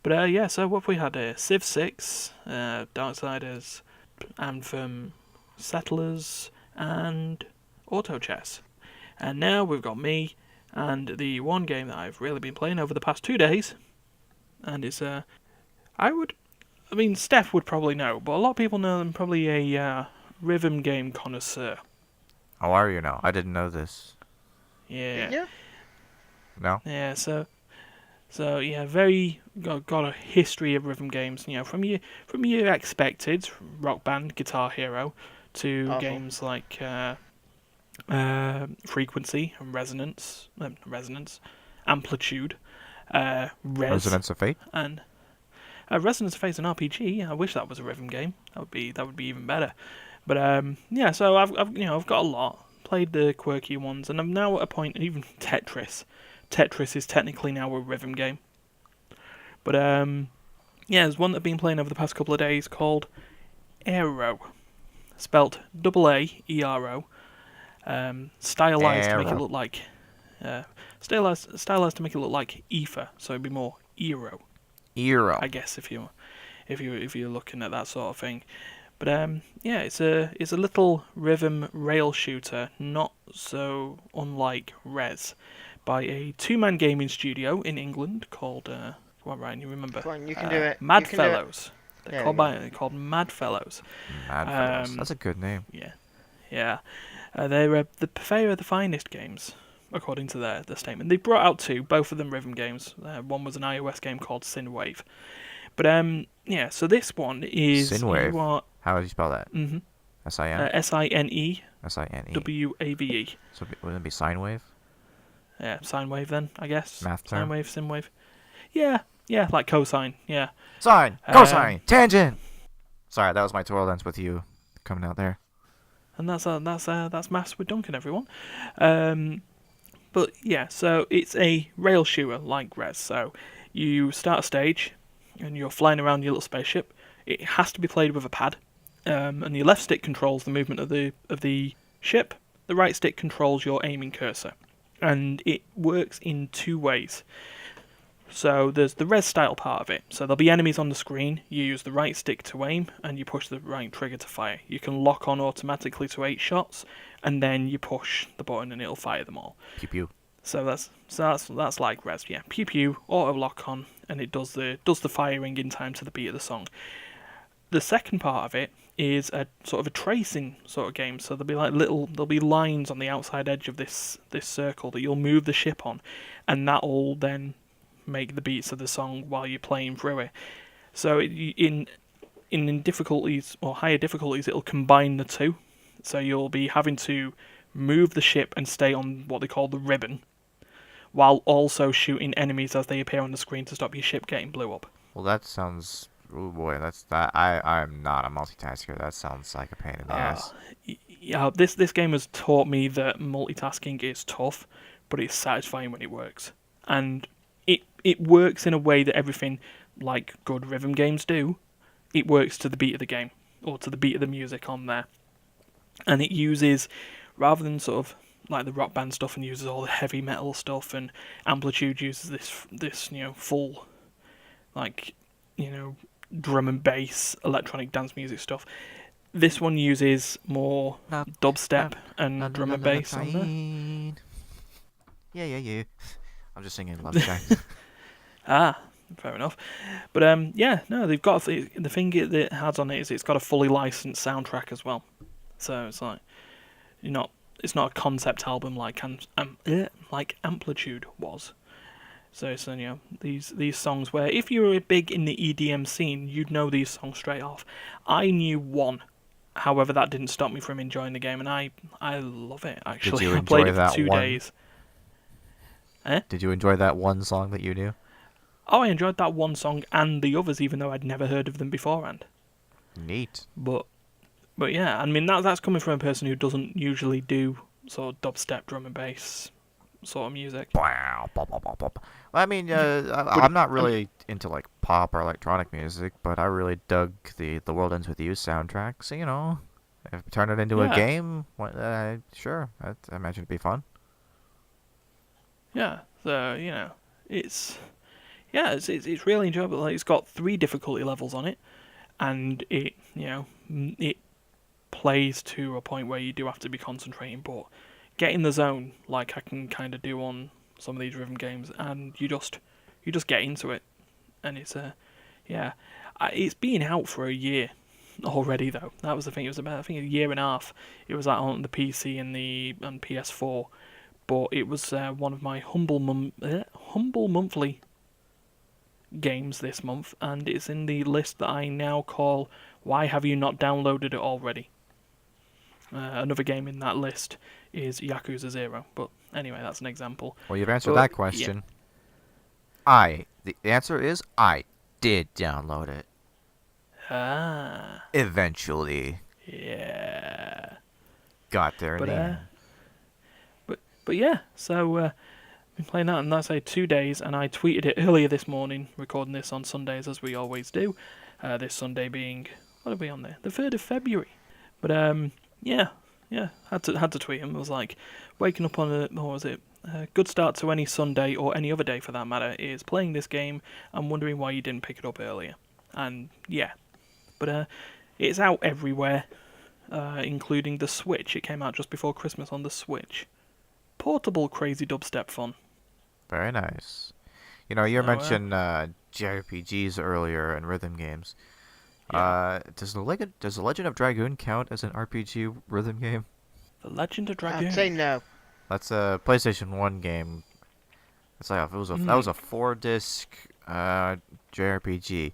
[SPEAKER 1] But yeah, so what we had here? Civ 6, Darksiders, Anthem, Settlers, and Auto Chess. And now we've got me, and the one game that I've really been playing over the past 2 days, and it's Steph would probably know, but a lot of people know I'm probably a rhythm game connoisseur.
[SPEAKER 2] How are you now? I didn't know this.
[SPEAKER 1] Yeah.
[SPEAKER 3] Yeah.
[SPEAKER 2] No?
[SPEAKER 1] Yeah, so yeah, very got a history of rhythm games. From your expected Rock Band, Guitar Hero, to
[SPEAKER 3] Awful.
[SPEAKER 1] games like Frequency and Resonance, Amplitude, Res,
[SPEAKER 2] Resonance of Fate?
[SPEAKER 1] and Resonance of Fate is an RPG. I wish that was a rhythm game. That would be even better. But yeah, so I've got a lot. Played the quirky ones, and I'm now at a point. Even Tetris. Tetris is technically now a rhythm game. But yeah, there's one that I've been playing over the past couple of days called Aaero, spelt Aaero. Stylized to make it look like stylized to make it look like ether, so it'd be more Aaero.
[SPEAKER 2] Aaero.
[SPEAKER 1] I guess if you're looking at that sort of thing. But yeah, it's a little rhythm rail shooter, not so unlike Rez, by a two-man gaming studio in England called come on, Ryan, you remember?
[SPEAKER 3] Come on, you can do it.
[SPEAKER 1] Mad
[SPEAKER 3] You can do it.
[SPEAKER 1] Fellows.
[SPEAKER 3] There we go.
[SPEAKER 1] They're called Mad Fellows.
[SPEAKER 2] Mad Fellows. That's a good name.
[SPEAKER 1] Yeah, yeah. They're the purveyor of the finest games, according to their statement. They brought out two, both of them rhythm games. One was an iOS game called Synwave. But yeah. So this one is
[SPEAKER 2] Synwave.
[SPEAKER 1] You are,
[SPEAKER 2] How do you spell that? S-I-N?
[SPEAKER 1] SINE
[SPEAKER 2] S-I-N-E.
[SPEAKER 1] WAVE.
[SPEAKER 2] So wouldn't it be sine wave?
[SPEAKER 1] Yeah, sine wave then, I guess.
[SPEAKER 2] Math
[SPEAKER 1] Sine
[SPEAKER 2] term?
[SPEAKER 1] wave, sin wave. Yeah, like cosine. Yeah.
[SPEAKER 2] Sine, cosine, tangent. Sorry, that was my total dance with you coming out there.
[SPEAKER 1] And that's maths with Duncan, everyone. But yeah, so it's a rail shooter like Rez. So you start a stage, and you're flying around your little spaceship. It has to be played with a pad, and your left stick controls the movement of the ship. The right stick controls your aiming cursor, and it works in two ways. So there's the Rez style part of it. So there'll be enemies on the screen. You use the right stick to aim, and you push the right trigger to fire. You can lock on automatically to 8 shots, and then you push the button, and it'll fire them all.
[SPEAKER 2] Pew pew.
[SPEAKER 1] So that's like Rez, yeah. Pew pew, auto lock on, and it does the firing in time to the beat of the song. The second part of it is a sort of a tracing sort of game. So there'll be lines on the outside edge of this circle that you'll move the ship on, and that'll then make the beats of the song while you're playing through it. So in difficulties or higher difficulties, it'll combine the two. So you'll be having to move the ship and stay on what they call the ribbon, while also shooting enemies as they appear on the screen to stop your ship getting blew up.
[SPEAKER 2] Well, that sounds. Oh boy, that's that. I'm not a multitasker. That sounds like a pain in the ass.
[SPEAKER 1] Yeah, this game has taught me that multitasking is tough, but it's satisfying when it works. And it works in a way that everything like good rhythm games do. It works to the beat of the game, or to the beat of the music on there. And it uses, rather than sort of like the rock band stuff and uses all the heavy metal stuff, and Amplitude uses this full, drum and bass, electronic dance music stuff. This one uses more dubstep and drum and bass on there.
[SPEAKER 2] Yeah. I'm just singing Love Shack.
[SPEAKER 1] Fair enough. But they've got the thing that it has on it is it's got a fully licensed soundtrack as well. So it's like it's not a concept album like Amplitude was. So it's these songs where if you were big in the EDM scene, you'd know these songs straight off. I knew one. However, that didn't stop me from enjoying the game, and I love it actually.
[SPEAKER 2] Did you
[SPEAKER 1] I played it
[SPEAKER 2] enjoy
[SPEAKER 1] for 2
[SPEAKER 2] that one?
[SPEAKER 1] days.
[SPEAKER 2] Did you enjoy that one song that you knew?
[SPEAKER 1] Oh, I enjoyed that one song and the others, even though I'd never heard of them beforehand.
[SPEAKER 2] Neat.
[SPEAKER 1] But yeah, I mean that's coming from a person who doesn't usually do sort of dubstep, drum and bass sort of music.
[SPEAKER 2] Wow. Well, I mean, I'm not really into like pop or electronic music, but I really dug the World Ends With You soundtrack. So if we turn it into a game, sure, I imagine it'd be fun.
[SPEAKER 1] Yeah, so it's really enjoyable. Like, it's got 3 difficulty levels on it, and it plays to a point where you do have to be concentrating, but get in the zone like I can kind of do on some of these rhythm games, and you just get into it, and it's it's been out for a year already though. That was the thing. It was about I think a year and a half. It was out on the PC and PS4. But it was one of my humble monthly games this month, and it's in the list that I now call "Why Have You Not Downloaded It Already?" Another game in that list is Yakuza 0, but anyway, that's an example.
[SPEAKER 2] Well, you've answered that question. Yeah. The answer is I did download it. Eventually.
[SPEAKER 1] Yeah.
[SPEAKER 2] Got there in the end.
[SPEAKER 1] But yeah, so I've been playing that, and that's 2 days, and I tweeted it earlier this morning, recording this on Sundays as we always do. This Sunday being, what are we on there? The 3rd of February. But yeah, had to tweet him. It was like waking up on a good start to any Sunday or any other day for that matter is playing this game and wondering why you didn't pick it up earlier. And yeah, but It's out everywhere, including the Switch. It came out just before Christmas on the Switch. Portable crazy dubstep fun.
[SPEAKER 2] Very nice. You know, you
[SPEAKER 1] So,
[SPEAKER 2] mentioned JRPGs earlier and rhythm games.
[SPEAKER 1] Yeah.
[SPEAKER 2] Does the Legend of Dragoon count as an RPG rhythm game?
[SPEAKER 1] The Legend of Dragoon.
[SPEAKER 3] I'd say no.
[SPEAKER 2] That's a PlayStation 1 game. It's like that was a 4-disc JRPG.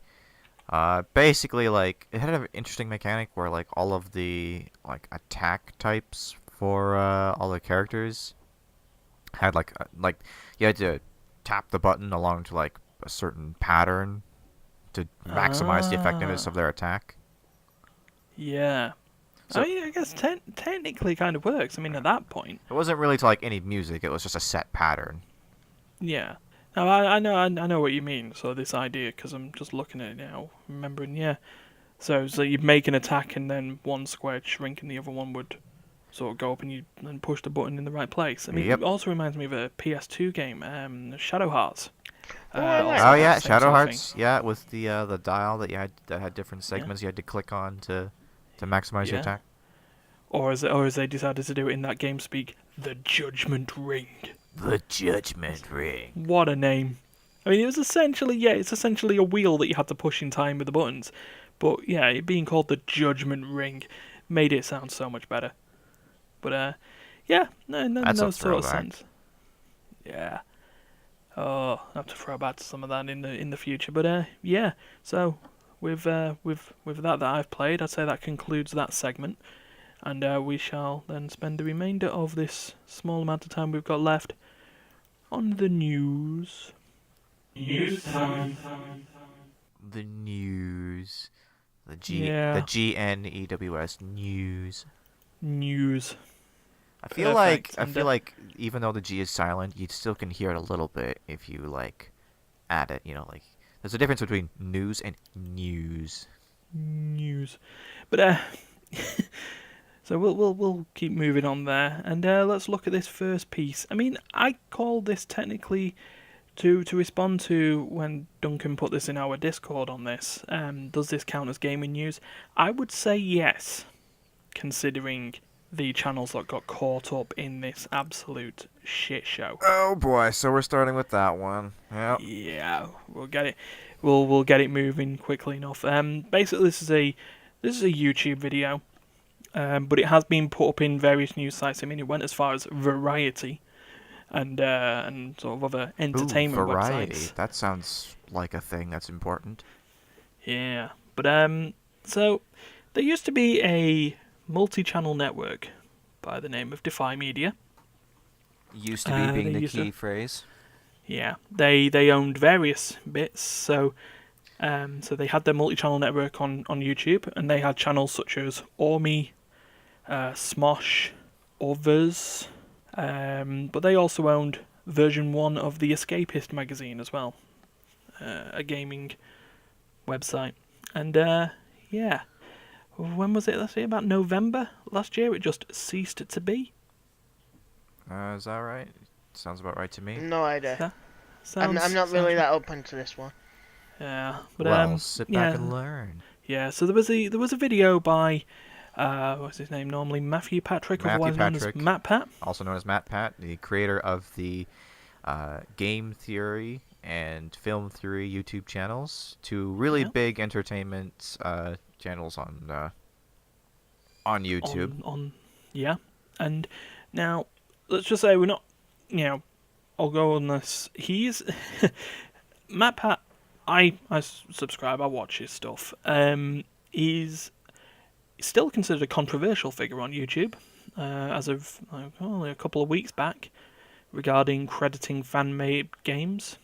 [SPEAKER 2] Basically, like it had an interesting mechanic where like all of the like attack types for all the characters had like you had to tap the button along to like a certain pattern to maximize the effectiveness of their attack.
[SPEAKER 1] Yeah.
[SPEAKER 2] So-
[SPEAKER 1] I mean, I guess technically it kind of works. I mean, at that point.
[SPEAKER 2] It wasn't really to like any music; it was just a set pattern.
[SPEAKER 1] Yeah. No, I know what you mean. So this idea, because I'm just looking at it now, remembering, yeah. So you'd make an attack, and then one square would shrink, and the other one would sort of go up, and you then push the button in the right place. I mean,
[SPEAKER 2] Yep.
[SPEAKER 1] it also reminds me of a PS2 game, Shadow Hearts.
[SPEAKER 3] Oh, I like
[SPEAKER 1] also
[SPEAKER 2] Oh
[SPEAKER 3] that.
[SPEAKER 2] yeah,
[SPEAKER 1] has the same
[SPEAKER 2] Shadow
[SPEAKER 1] sort of
[SPEAKER 2] Hearts. Yeah, with the dial that had different segments you had to click on to maximize your
[SPEAKER 1] Yeah.
[SPEAKER 2] attack.
[SPEAKER 1] Or as they decided to do it in that game speak, the Judgment Ring.
[SPEAKER 2] The Judgment Ring.
[SPEAKER 1] What a name. I mean, it's essentially a wheel that you had to push in time with the buttons. But yeah, it being called the Judgment Ring made it sound so much better. But yeah, no
[SPEAKER 2] That's a
[SPEAKER 1] sort of
[SPEAKER 2] throwback.
[SPEAKER 1] sense. Yeah. Oh, I have to throw back to some of that in the future. But yeah. So with that I've played, I'd say that concludes that segment, and we shall then spend the remainder of this small amount of time we've got left on the news. News time.
[SPEAKER 2] The news. The
[SPEAKER 1] Yeah.
[SPEAKER 2] GNEWS news.
[SPEAKER 1] News.
[SPEAKER 2] I feel
[SPEAKER 1] Perfect.
[SPEAKER 2] like even though the G is silent, you still can hear it a little bit if you like add it. You know, like there's a difference between news and news.
[SPEAKER 1] News. But so we'll keep moving on there, and let's look at this first piece. I mean, I call this technically to respond to when Duncan put this in our Discord on this. Does this count as gaming news? I would say yes, considering the channels that got caught up in this absolute shit show.
[SPEAKER 2] Oh boy, so we're starting with that one. Yep.
[SPEAKER 1] Yeah, we'll get it. We'll get it moving quickly enough. Basically, this is a YouTube video, but it has been put up in various news sites. I mean, it went as far as Variety, and sort of other entertainment
[SPEAKER 2] Ooh, variety.
[SPEAKER 1] websites.
[SPEAKER 2] That sounds like a thing that's important.
[SPEAKER 1] Yeah, but so there used to be a multi-channel network by the name of Defy Media.
[SPEAKER 4] Used to be
[SPEAKER 1] They
[SPEAKER 4] being the
[SPEAKER 1] used to-
[SPEAKER 4] key phrase.
[SPEAKER 1] Yeah, they owned various bits, so they had their multi-channel network on YouTube, and they had channels such as Ormy, Smosh, others, but they also owned version 1 of the Escapist magazine as well, a gaming website, and yeah, when was it? Let's say about November last year, it just ceased to be.
[SPEAKER 2] Is that right? Sounds about right to me.
[SPEAKER 3] No idea. I'm
[SPEAKER 1] Sounds-
[SPEAKER 3] not really
[SPEAKER 1] sounds-
[SPEAKER 3] that open to this one.
[SPEAKER 1] Yeah, but
[SPEAKER 2] Well, sit back
[SPEAKER 1] yeah.
[SPEAKER 2] and learn.
[SPEAKER 1] Yeah, so there was a video by what's his name normally, Matthew Patrick,
[SPEAKER 2] Matthew
[SPEAKER 1] otherwise known as
[SPEAKER 2] Patrick.
[SPEAKER 1] Matt Pat.
[SPEAKER 2] Also known as Matt Pat, the creator of the Game Theory and Film Theory YouTube channels, two really
[SPEAKER 1] Yeah.
[SPEAKER 2] big entertainment channels on YouTube.
[SPEAKER 1] Yeah, and now let's just say we're not, I'll go on this. He's Matt Pat. I subscribe. I watch his stuff. He's still considered a controversial figure on YouTube, as of only a couple of weeks back, regarding crediting fan-made games.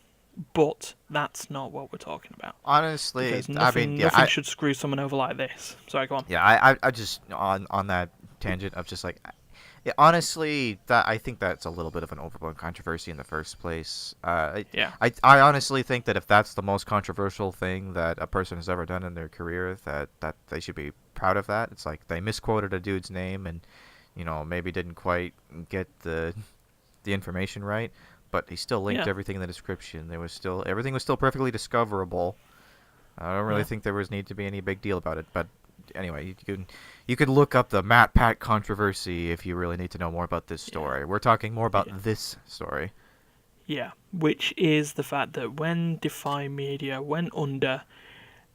[SPEAKER 1] But that's not what we're talking about.
[SPEAKER 2] Honestly,
[SPEAKER 1] Because
[SPEAKER 2] I mean, yeah,
[SPEAKER 1] nothing should screw someone over like this. Sorry, go on.
[SPEAKER 2] yeah, I just on that tangent of just like, yeah, honestly, that I think that's a little bit of an overblown controversy in the first place.
[SPEAKER 1] Yeah.
[SPEAKER 2] I honestly think that if that's the most controversial thing that a person has ever done in their career, that they should be proud of that. It's like they misquoted a dude's name and, maybe didn't quite get the information right, but he still linked
[SPEAKER 1] Yeah.
[SPEAKER 2] everything in the description. Everything was still perfectly discoverable. I don't really
[SPEAKER 1] Yeah.
[SPEAKER 2] think there was need to be any big deal about it, but anyway, you could look up the Matt Pat controversy if you really need to know more about this story. We're talking more about this story.
[SPEAKER 1] Yeah, which is the fact that when Defy Media went under,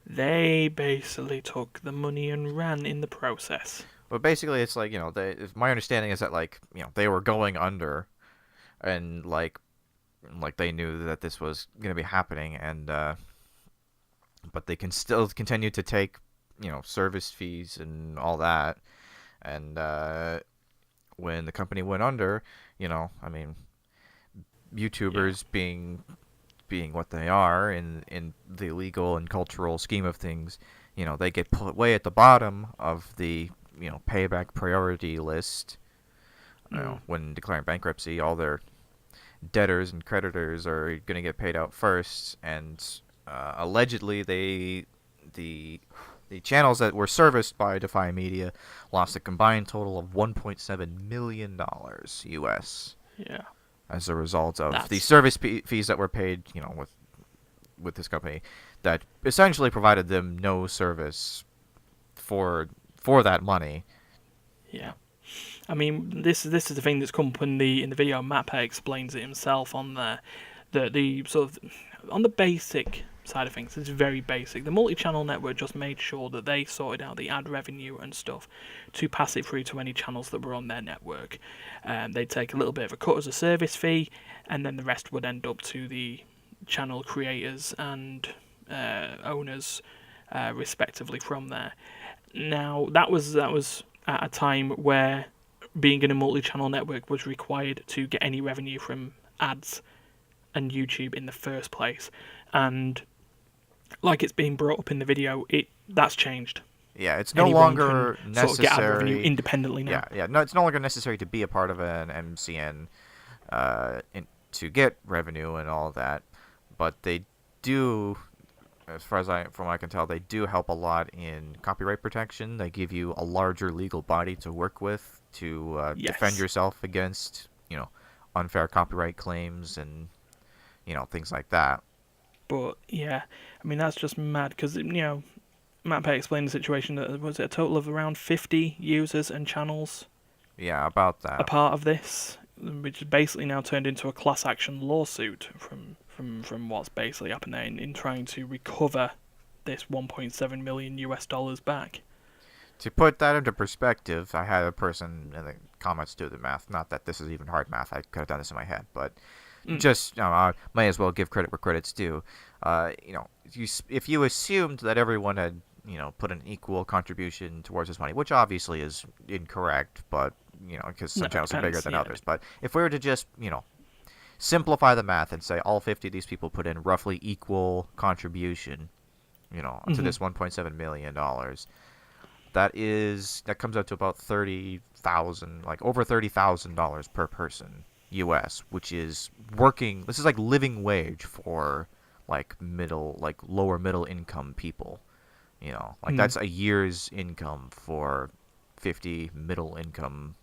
[SPEAKER 1] they basically took the money and ran in the process.
[SPEAKER 2] But basically, it's like, my understanding is that, like, they were going under, and like they knew that this was going to be happening, and but they can still continue to take, service fees and all that. And when the company went under, I mean, YouTubers being what they are in the legal and cultural scheme of things, they get put way at the bottom of the, payback priority list. When declaring bankruptcy, all their debtors and creditors are going to get paid out first, and allegedly the channels that were serviced by Defy Media lost a combined total of $1.7 million US.
[SPEAKER 1] Yeah.
[SPEAKER 2] As a result of the service fees that were paid, with this company, that essentially provided them no service for that money.
[SPEAKER 1] Yeah. I mean, this is the thing that's come up in the video. Matt Pett explains it himself on there. The sort of on the basic side of things, it's very basic. The multi-channel network just made sure that they sorted out the ad revenue and stuff to pass it through to any channels that were on their network. They'd take a little bit of a cut as a service fee, and then the rest would end up to the channel creators and owners, respectively, from there. Now, that was at a time where being in a multi-channel network was required to get any revenue from ads and YouTube in the first place, and like it's being brought up in the video, that's changed.
[SPEAKER 2] Yeah, it's no longer
[SPEAKER 1] can
[SPEAKER 2] necessary.
[SPEAKER 1] Sort of get ad revenue independently now.
[SPEAKER 2] Yeah. No, it's no longer necessary to be a part of an MCN to get revenue and all of that. But they do, as far as from what I can tell, they do help a lot in copyright protection. They give you a larger legal body to work with to defend yourself against, unfair copyright claims and, things like that.
[SPEAKER 1] But yeah, I mean, that's just mad because, Matt Pett explained the situation that was it a total of around 50 users and channels.
[SPEAKER 2] Yeah, about that.
[SPEAKER 1] A part of this, which is basically now turned into a class action lawsuit from what's basically happened there in trying to recover this $1.7 million US back.
[SPEAKER 2] To put that into perspective, I had a person in the comments do the math. Not that this is even hard math. I could have done this in my head, but just I may as well give credit where credit's due. If you assumed that everyone had put an equal contribution towards this money, which obviously is incorrect, but because some channels are bigger than others. But if we were to just simplify the math and say all 50 of these people put in roughly equal contribution, to this $1.7 million, that comes out to about over $30,000 per person US, which is this is like living wage for lower middle income people. That's a year's income for 50 middle income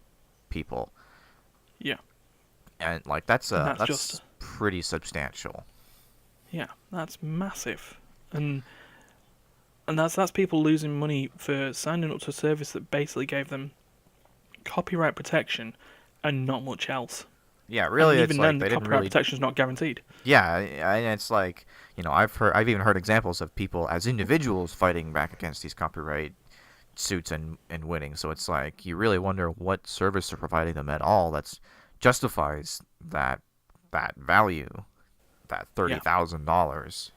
[SPEAKER 2] people.
[SPEAKER 1] Yeah.
[SPEAKER 2] And that's pretty substantial.
[SPEAKER 1] Yeah, that's massive. And that's people losing money for signing up to a service that basically gave them copyright protection and not much else.
[SPEAKER 2] Yeah, really,
[SPEAKER 1] and
[SPEAKER 2] it's
[SPEAKER 1] even
[SPEAKER 2] like
[SPEAKER 1] then,
[SPEAKER 2] they didn't
[SPEAKER 1] copyright
[SPEAKER 2] really.
[SPEAKER 1] protection is not guaranteed.
[SPEAKER 2] Yeah, and it's like I've even heard examples of people as individuals fighting back against these copyright suits and winning. So it's like you really wonder what service they're providing them at all that justifies that value, that $30,000.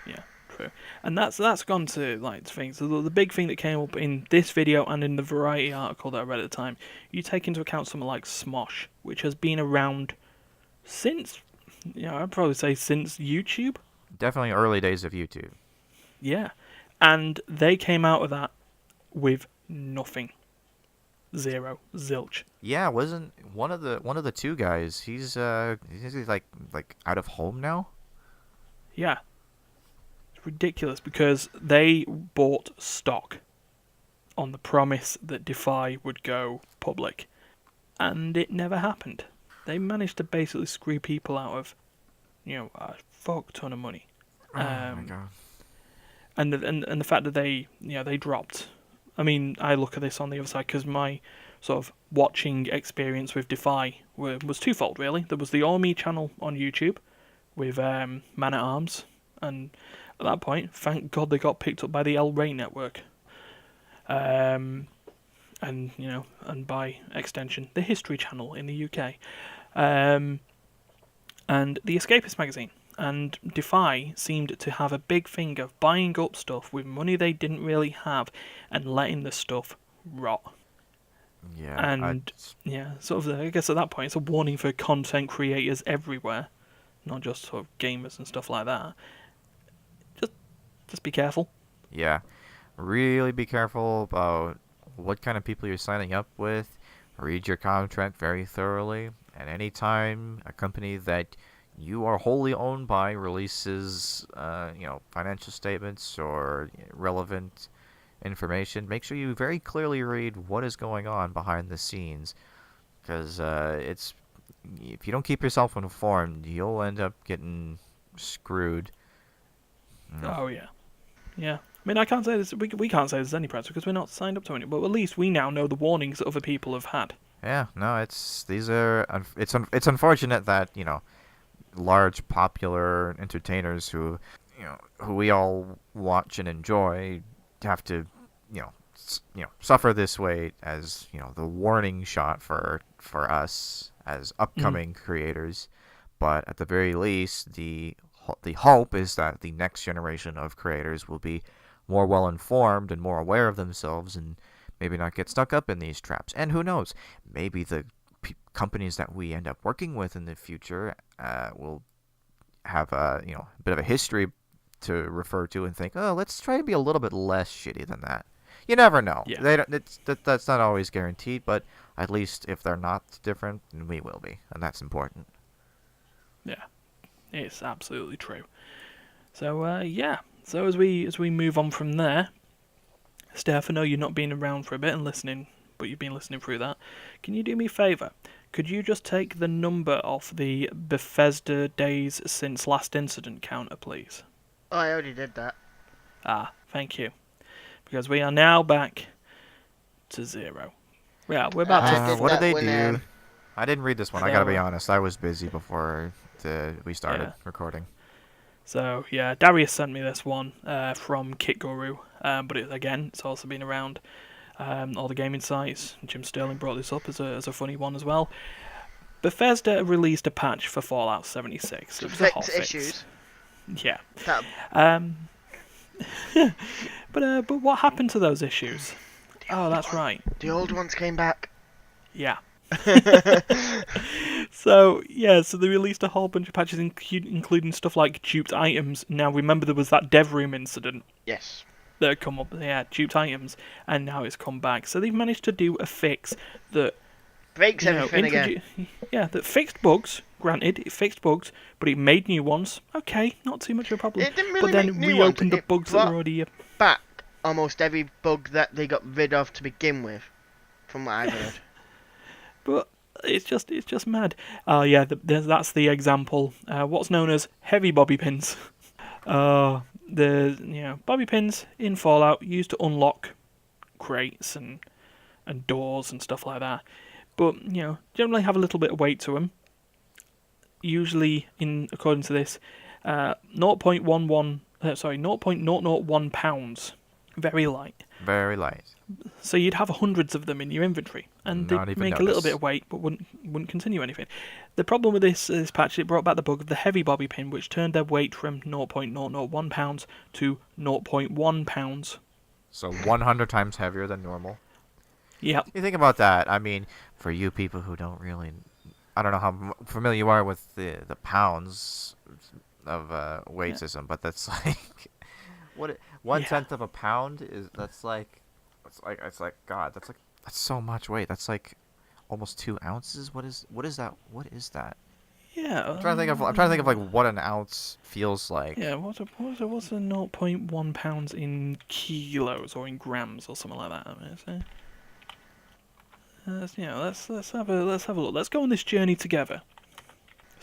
[SPEAKER 1] Yeah, true. And that's gone to things. So the big thing that came up in this video and in the Variety article that I read at the time, you take into account something like Smosh, which has been around since, I'd probably say since YouTube.
[SPEAKER 2] Definitely early days of YouTube.
[SPEAKER 1] Yeah, and they came out of that with nothing, zero, zilch.
[SPEAKER 2] Yeah, wasn't one of the two guys? He's like out of home now.
[SPEAKER 1] Yeah. Ridiculous because they bought stock on the promise that Defy would go public, and it never happened. They managed to basically screw people out of, a fuck ton of money.
[SPEAKER 2] Oh my god!
[SPEAKER 1] And the fact that they dropped I mean, I look at this on the other side because my sort of watching experience with Defy was twofold, really. There was the Army channel on YouTube with Man at Arms, and at that point, thank God they got picked up by the El Rey network. And, and by extension, the History Channel in the UK. And the Escapist magazine. And Defy seemed to have a big thing of buying up stuff with money they didn't really have and letting the stuff rot.
[SPEAKER 2] Yeah.
[SPEAKER 1] And sort of, I guess at that point, it's a warning for content creators everywhere, not just sort of gamers and stuff like that. Just be careful.
[SPEAKER 2] Yeah. Really be careful about what kind of people you're signing up with. Read your contract very thoroughly. And anytime a company that you are wholly owned by releases, financial statements or relevant information, make sure you very clearly read what is going on behind the scenes. Because if you don't keep yourself informed, you'll end up getting screwed.
[SPEAKER 1] Oh, yeah. Yeah. I mean, I can't say this. We can't say there's any pressure because we're not signed up to any. But at least we now know the warnings that other people have had.
[SPEAKER 2] Yeah, no, it's unfortunate that large popular entertainers who we all watch and enjoy have to suffer this way as the warning shot for us as upcoming creators. But at the very least, the hope is that the next generation of creators will be more well informed and more aware of themselves and maybe not get stuck up in these traps. And who knows, maybe the companies that we end up working with in the future will have a bit of a history to refer to and think, oh, let's try to be a little bit less shitty than that. You never know.
[SPEAKER 1] Yeah.
[SPEAKER 2] That's not always guaranteed, but at least if they're not different, then we will be, and that's important.
[SPEAKER 1] Yeah, it's absolutely true. So So as we move on from there, Steph, I know you've not been around for a bit and listening, but you've been listening through that. Can you do me a favour? Could you just take the number off the Bethesda days since last incident counter, please?
[SPEAKER 3] Oh, I already did that.
[SPEAKER 1] Thank you. Because we are now back to 0. Yeah, we're about to...
[SPEAKER 2] What did they
[SPEAKER 3] when,
[SPEAKER 2] do? I didn't read this one. I gotta be honest. I was busy before we started recording.
[SPEAKER 1] So, yeah, Darius sent me this one from Kit Guru, but it's also been around all the gaming sites. Jim Sterling brought this up as a funny one as well. Bethesda released a patch for Fallout 76. It was a hot fix.
[SPEAKER 3] Issues.
[SPEAKER 1] Yeah. But what happened to those issues? That's right.
[SPEAKER 3] The old ones came back.
[SPEAKER 1] Yeah. So they released a whole bunch of patches, including stuff like duped items. Now, remember there was that dev room incident?
[SPEAKER 3] Yes.
[SPEAKER 1] That had come up, duped items, and now it's come back. So they've managed to do a fix that
[SPEAKER 3] breaks everything again.
[SPEAKER 1] Yeah, that fixed bugs. Granted, it fixed bugs, but it made new ones. Okay, not too much of a problem.
[SPEAKER 3] It didn't really
[SPEAKER 1] but then
[SPEAKER 3] make new
[SPEAKER 1] reopened
[SPEAKER 3] ones.
[SPEAKER 1] the bugs that were already
[SPEAKER 3] back almost every bug that they got rid of to begin with, from what I've heard.
[SPEAKER 1] But it's just mad. That's the example. What's known as heavy bobby pins. Bobby pins in Fallout used to unlock crates and doors and stuff like that. But generally have a little bit of weight to them. Usually, according to this, 0.001 pounds. Very light.
[SPEAKER 2] Very light.
[SPEAKER 1] So you'd have hundreds of them in your inventory, and they'd make a little bit of weight, but wouldn't continue anything. The problem with this patch, it brought back the bug of the heavy bobby pin, which turned their weight from 0.001 pounds to 0.1 pounds.
[SPEAKER 2] So 100 times heavier than normal.
[SPEAKER 1] Yeah.
[SPEAKER 2] You think about that. I mean, for you people who don't really, I don't know how familiar you are with the pounds of weight system, but that's like one tenth of a pound is that's so much weight. That's like almost 2 ounces. What is that?
[SPEAKER 1] Yeah.
[SPEAKER 2] I'm trying to think of like what an ounce feels like.
[SPEAKER 1] Yeah. What's a 0.1 pounds in kilos or in grams or something like that? I mean, let's have a look. Let's go on this journey together.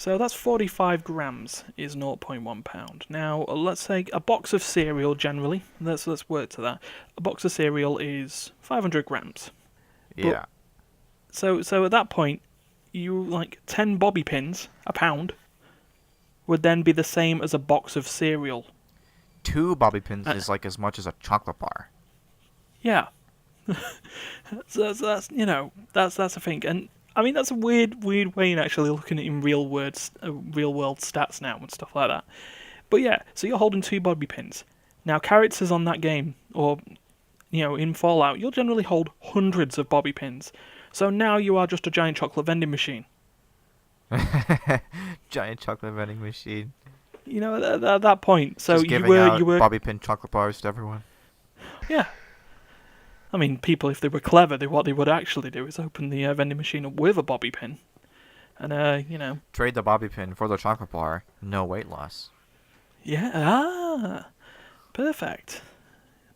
[SPEAKER 1] So that's 45 grams is 0.1 pound. Now, let's say a box of cereal generally, let's work to that. A box of cereal is 500 grams.
[SPEAKER 2] Yeah.
[SPEAKER 1] So at that point, 10 bobby pins, a pound, would then be the same as a box of cereal.
[SPEAKER 2] 2 bobby pins is like as much as a chocolate bar.
[SPEAKER 1] Yeah. so that's that's a thing, and I mean that's a weird way in actually looking at it in real world stats now and stuff like that. But yeah, so you're holding 2 bobby pins. Now characters on that game, or in Fallout, you'll generally hold hundreds of bobby pins. So now you are just a giant chocolate vending machine.
[SPEAKER 2] Giant chocolate vending machine.
[SPEAKER 1] At that point, so
[SPEAKER 2] Just giving out bobby pin chocolate bars to everyone.
[SPEAKER 1] Yeah. I mean, people, if they were clever, what they would actually do is open the vending machine up with a bobby pin, and
[SPEAKER 2] Trade the bobby pin for the chocolate bar. No weight loss.
[SPEAKER 1] Yeah, perfect.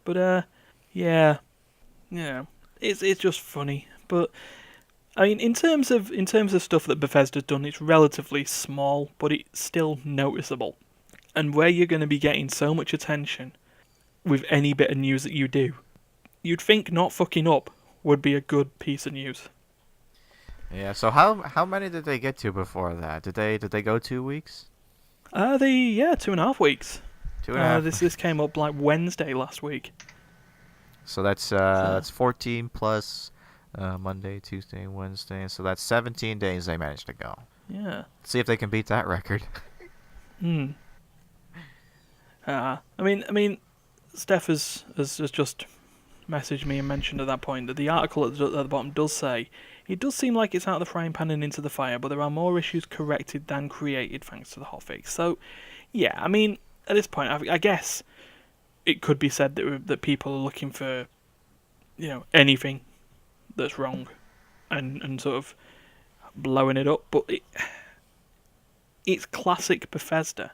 [SPEAKER 1] But yeah, it's just funny. But I mean, in terms of stuff that Bethesda's done, it's relatively small, but it's still noticeable. And where you're going to be getting so much attention with any bit of news that you do, you'd think not fucking up would be a good piece of news.
[SPEAKER 2] Yeah. So how many did they get to before that? Did they go 2 weeks?
[SPEAKER 1] 2.5 weeks.
[SPEAKER 2] 2.5.
[SPEAKER 1] This came up like Wednesday last week.
[SPEAKER 2] So that's 14 plus Monday, Tuesday, Wednesday. So that's 17 days they managed to go.
[SPEAKER 1] Yeah.
[SPEAKER 2] See if they can beat that record.
[SPEAKER 1] I mean, Steph has just messaged me and mentioned at that point that the article at the bottom does say it does seem like it's out of the frying pan and into the fire, but there are more issues corrected than created thanks to the hotfix. So, yeah, I mean, at this point, I guess it could be said that people are looking for, anything that's wrong, and sort of blowing it up. But it's classic Bethesda.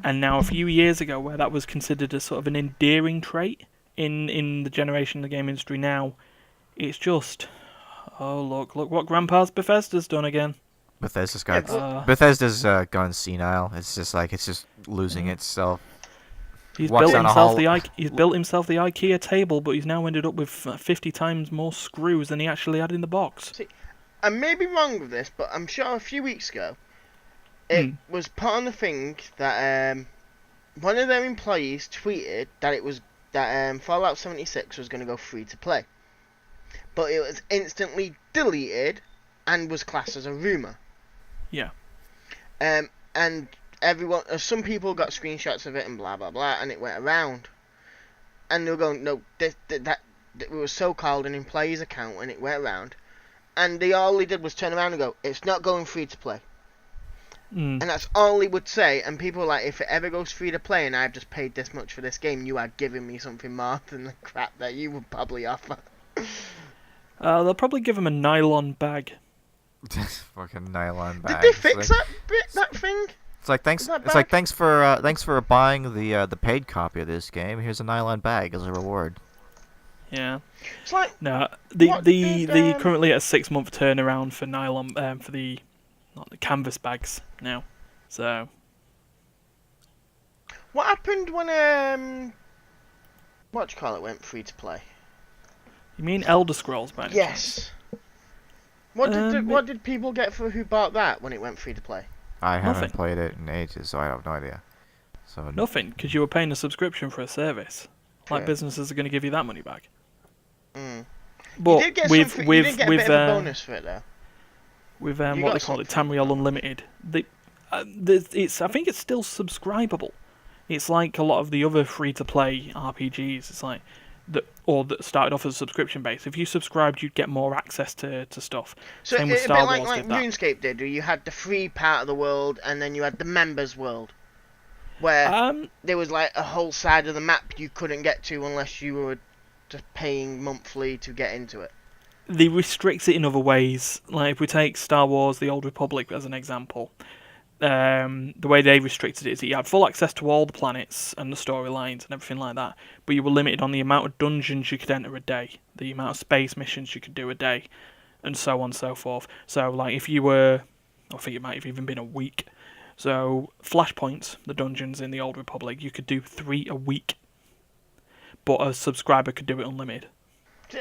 [SPEAKER 1] And now a few years ago, where that was considered a sort of an endearing trait in the generation of the game industry, now it's just, oh look what Grandpa's Bethesda's done again.
[SPEAKER 2] Bethesda's gone senile. It's just losing itself.
[SPEAKER 1] He's built himself the IKEA table, but he's now ended up with 50 times more screws than he actually had in the box.
[SPEAKER 3] See, I may be wrong with this, but I'm sure a few weeks ago it was put on the thing that one of their employees tweeted that Fallout 76 was going to go free to play, but it was instantly deleted and was classed as a rumor.
[SPEAKER 1] Yeah.
[SPEAKER 3] And everyone, some people got screenshots of it and blah blah blah, and it went around, and they were going, no, that it was so-called an employee's account, and it went around, and all they did was turn around and go, it's not going free to play. And that's all he would say, and people were like, if it ever goes free to play and I've just paid this much for this game, you are giving me something more than the crap that you would probably offer.
[SPEAKER 1] They'll probably give him a nylon bag.
[SPEAKER 2] Fucking nylon bag.
[SPEAKER 3] Did they fix that thing?
[SPEAKER 2] It's like thanks for buying the paid copy of this game. Here's a nylon bag as a reward.
[SPEAKER 1] Yeah.
[SPEAKER 3] It's like
[SPEAKER 1] no, the currently at a 6-month turnaround for nylon for the canvas bags now. So
[SPEAKER 3] what happened when went free to play?
[SPEAKER 1] You mean Elder Scrolls, by any
[SPEAKER 3] Yes.
[SPEAKER 1] chance?
[SPEAKER 3] What did people get for who bought that when it went free to play?
[SPEAKER 2] I haven't
[SPEAKER 1] Nothing.
[SPEAKER 2] played it in ages, so I have no idea. So
[SPEAKER 1] Nothing, because you were paying a subscription for a service. Like
[SPEAKER 3] True.
[SPEAKER 1] businesses are going to give you that money back.
[SPEAKER 3] You
[SPEAKER 1] But
[SPEAKER 3] did get
[SPEAKER 1] with
[SPEAKER 3] you did get a bit of a
[SPEAKER 1] uh,
[SPEAKER 3] bonus for it though.
[SPEAKER 1] with
[SPEAKER 3] You
[SPEAKER 1] what
[SPEAKER 3] got
[SPEAKER 1] they call it,
[SPEAKER 3] something.
[SPEAKER 1] Tamriel Unlimited, I think it's still subscribable. It's like a lot of the other free-to-play RPGs. It's like that started off as a subscription base. If you subscribed, you'd get more access to stuff.
[SPEAKER 3] So
[SPEAKER 1] Same
[SPEAKER 3] a
[SPEAKER 1] with
[SPEAKER 3] bit
[SPEAKER 1] Star
[SPEAKER 3] like
[SPEAKER 1] Wars did that.
[SPEAKER 3] RuneScape did, where you had the free part of the world and then you had the members world, where there was like a whole side of the map you couldn't get to unless you were just paying monthly to get into it.
[SPEAKER 1] They restrict it in other ways. Like if we take Star Wars: The Old Republic as an example, the way they restricted it is that you had full access to all the planets and the storylines and everything like that, but you were limited on the amount of dungeons you could enter a day, the amount of space missions you could do a day, and so on and so forth. So, like, if you were I think it might have even been a week. So flashpoints, the dungeons in the Old Republic, you could do 3 a week, but a subscriber could do it unlimited.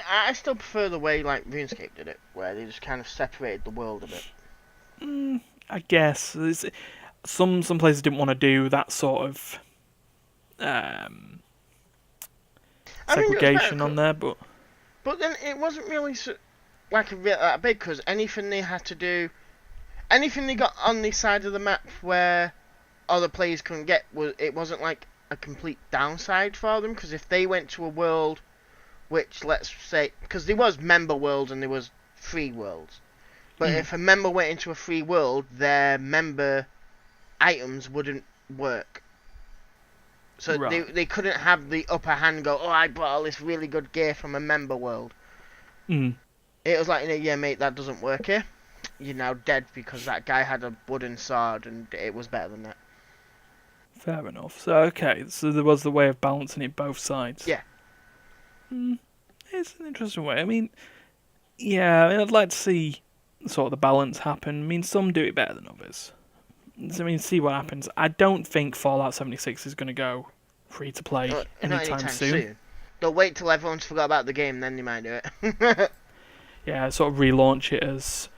[SPEAKER 3] I still prefer the way like RuneScape did it, where they just kind of separated the world a bit.
[SPEAKER 1] I guess some places didn't want to do that sort of segregation on there, but
[SPEAKER 3] then it wasn't really like that big, because anything they had to do, anything they got on the side of the map where other players couldn't get, it wasn't like a complete downside for them, because if they went to a world which, let's say, because there was member worlds and there was free worlds, but if a member went into a free world, their member items wouldn't work. So
[SPEAKER 1] right.
[SPEAKER 3] they couldn't have the upper hand, go, oh, I bought all this really good gear from a member world. It was like, yeah, mate, that doesn't work here. You're now dead because that guy had a wooden sword and it was better than that.
[SPEAKER 1] Fair enough. So, okay, so there was the way of balancing it both sides.
[SPEAKER 3] Yeah.
[SPEAKER 1] It's an interesting way. I mean, yeah, I'd like to see sort of the balance happen. I mean, some do it better than others. I mean, see what happens. I don't think Fallout 76 is going to go free to play anytime soon.
[SPEAKER 3] They'll wait till everyone's forgot about the game, then they might do it.
[SPEAKER 1] Yeah, sort of relaunch it as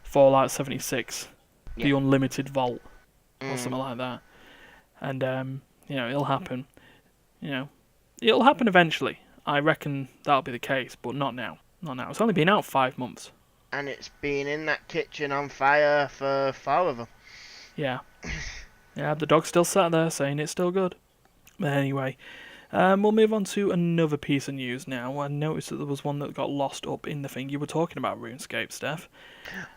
[SPEAKER 1] Fallout 76, the Unlimited Vault, or something like that. And, it'll happen. It'll happen eventually. I reckon that'll be the case, but not now. Not now. It's only been out 5 months.
[SPEAKER 3] And it's been in that kitchen on fire for 4 of them.
[SPEAKER 1] Yeah. Yeah, the dog's still sat there saying it's still good. But anyway, we'll move on to another piece of news now. I noticed that there was one that got lost up in the thing. You were talking about RuneScape, Steph.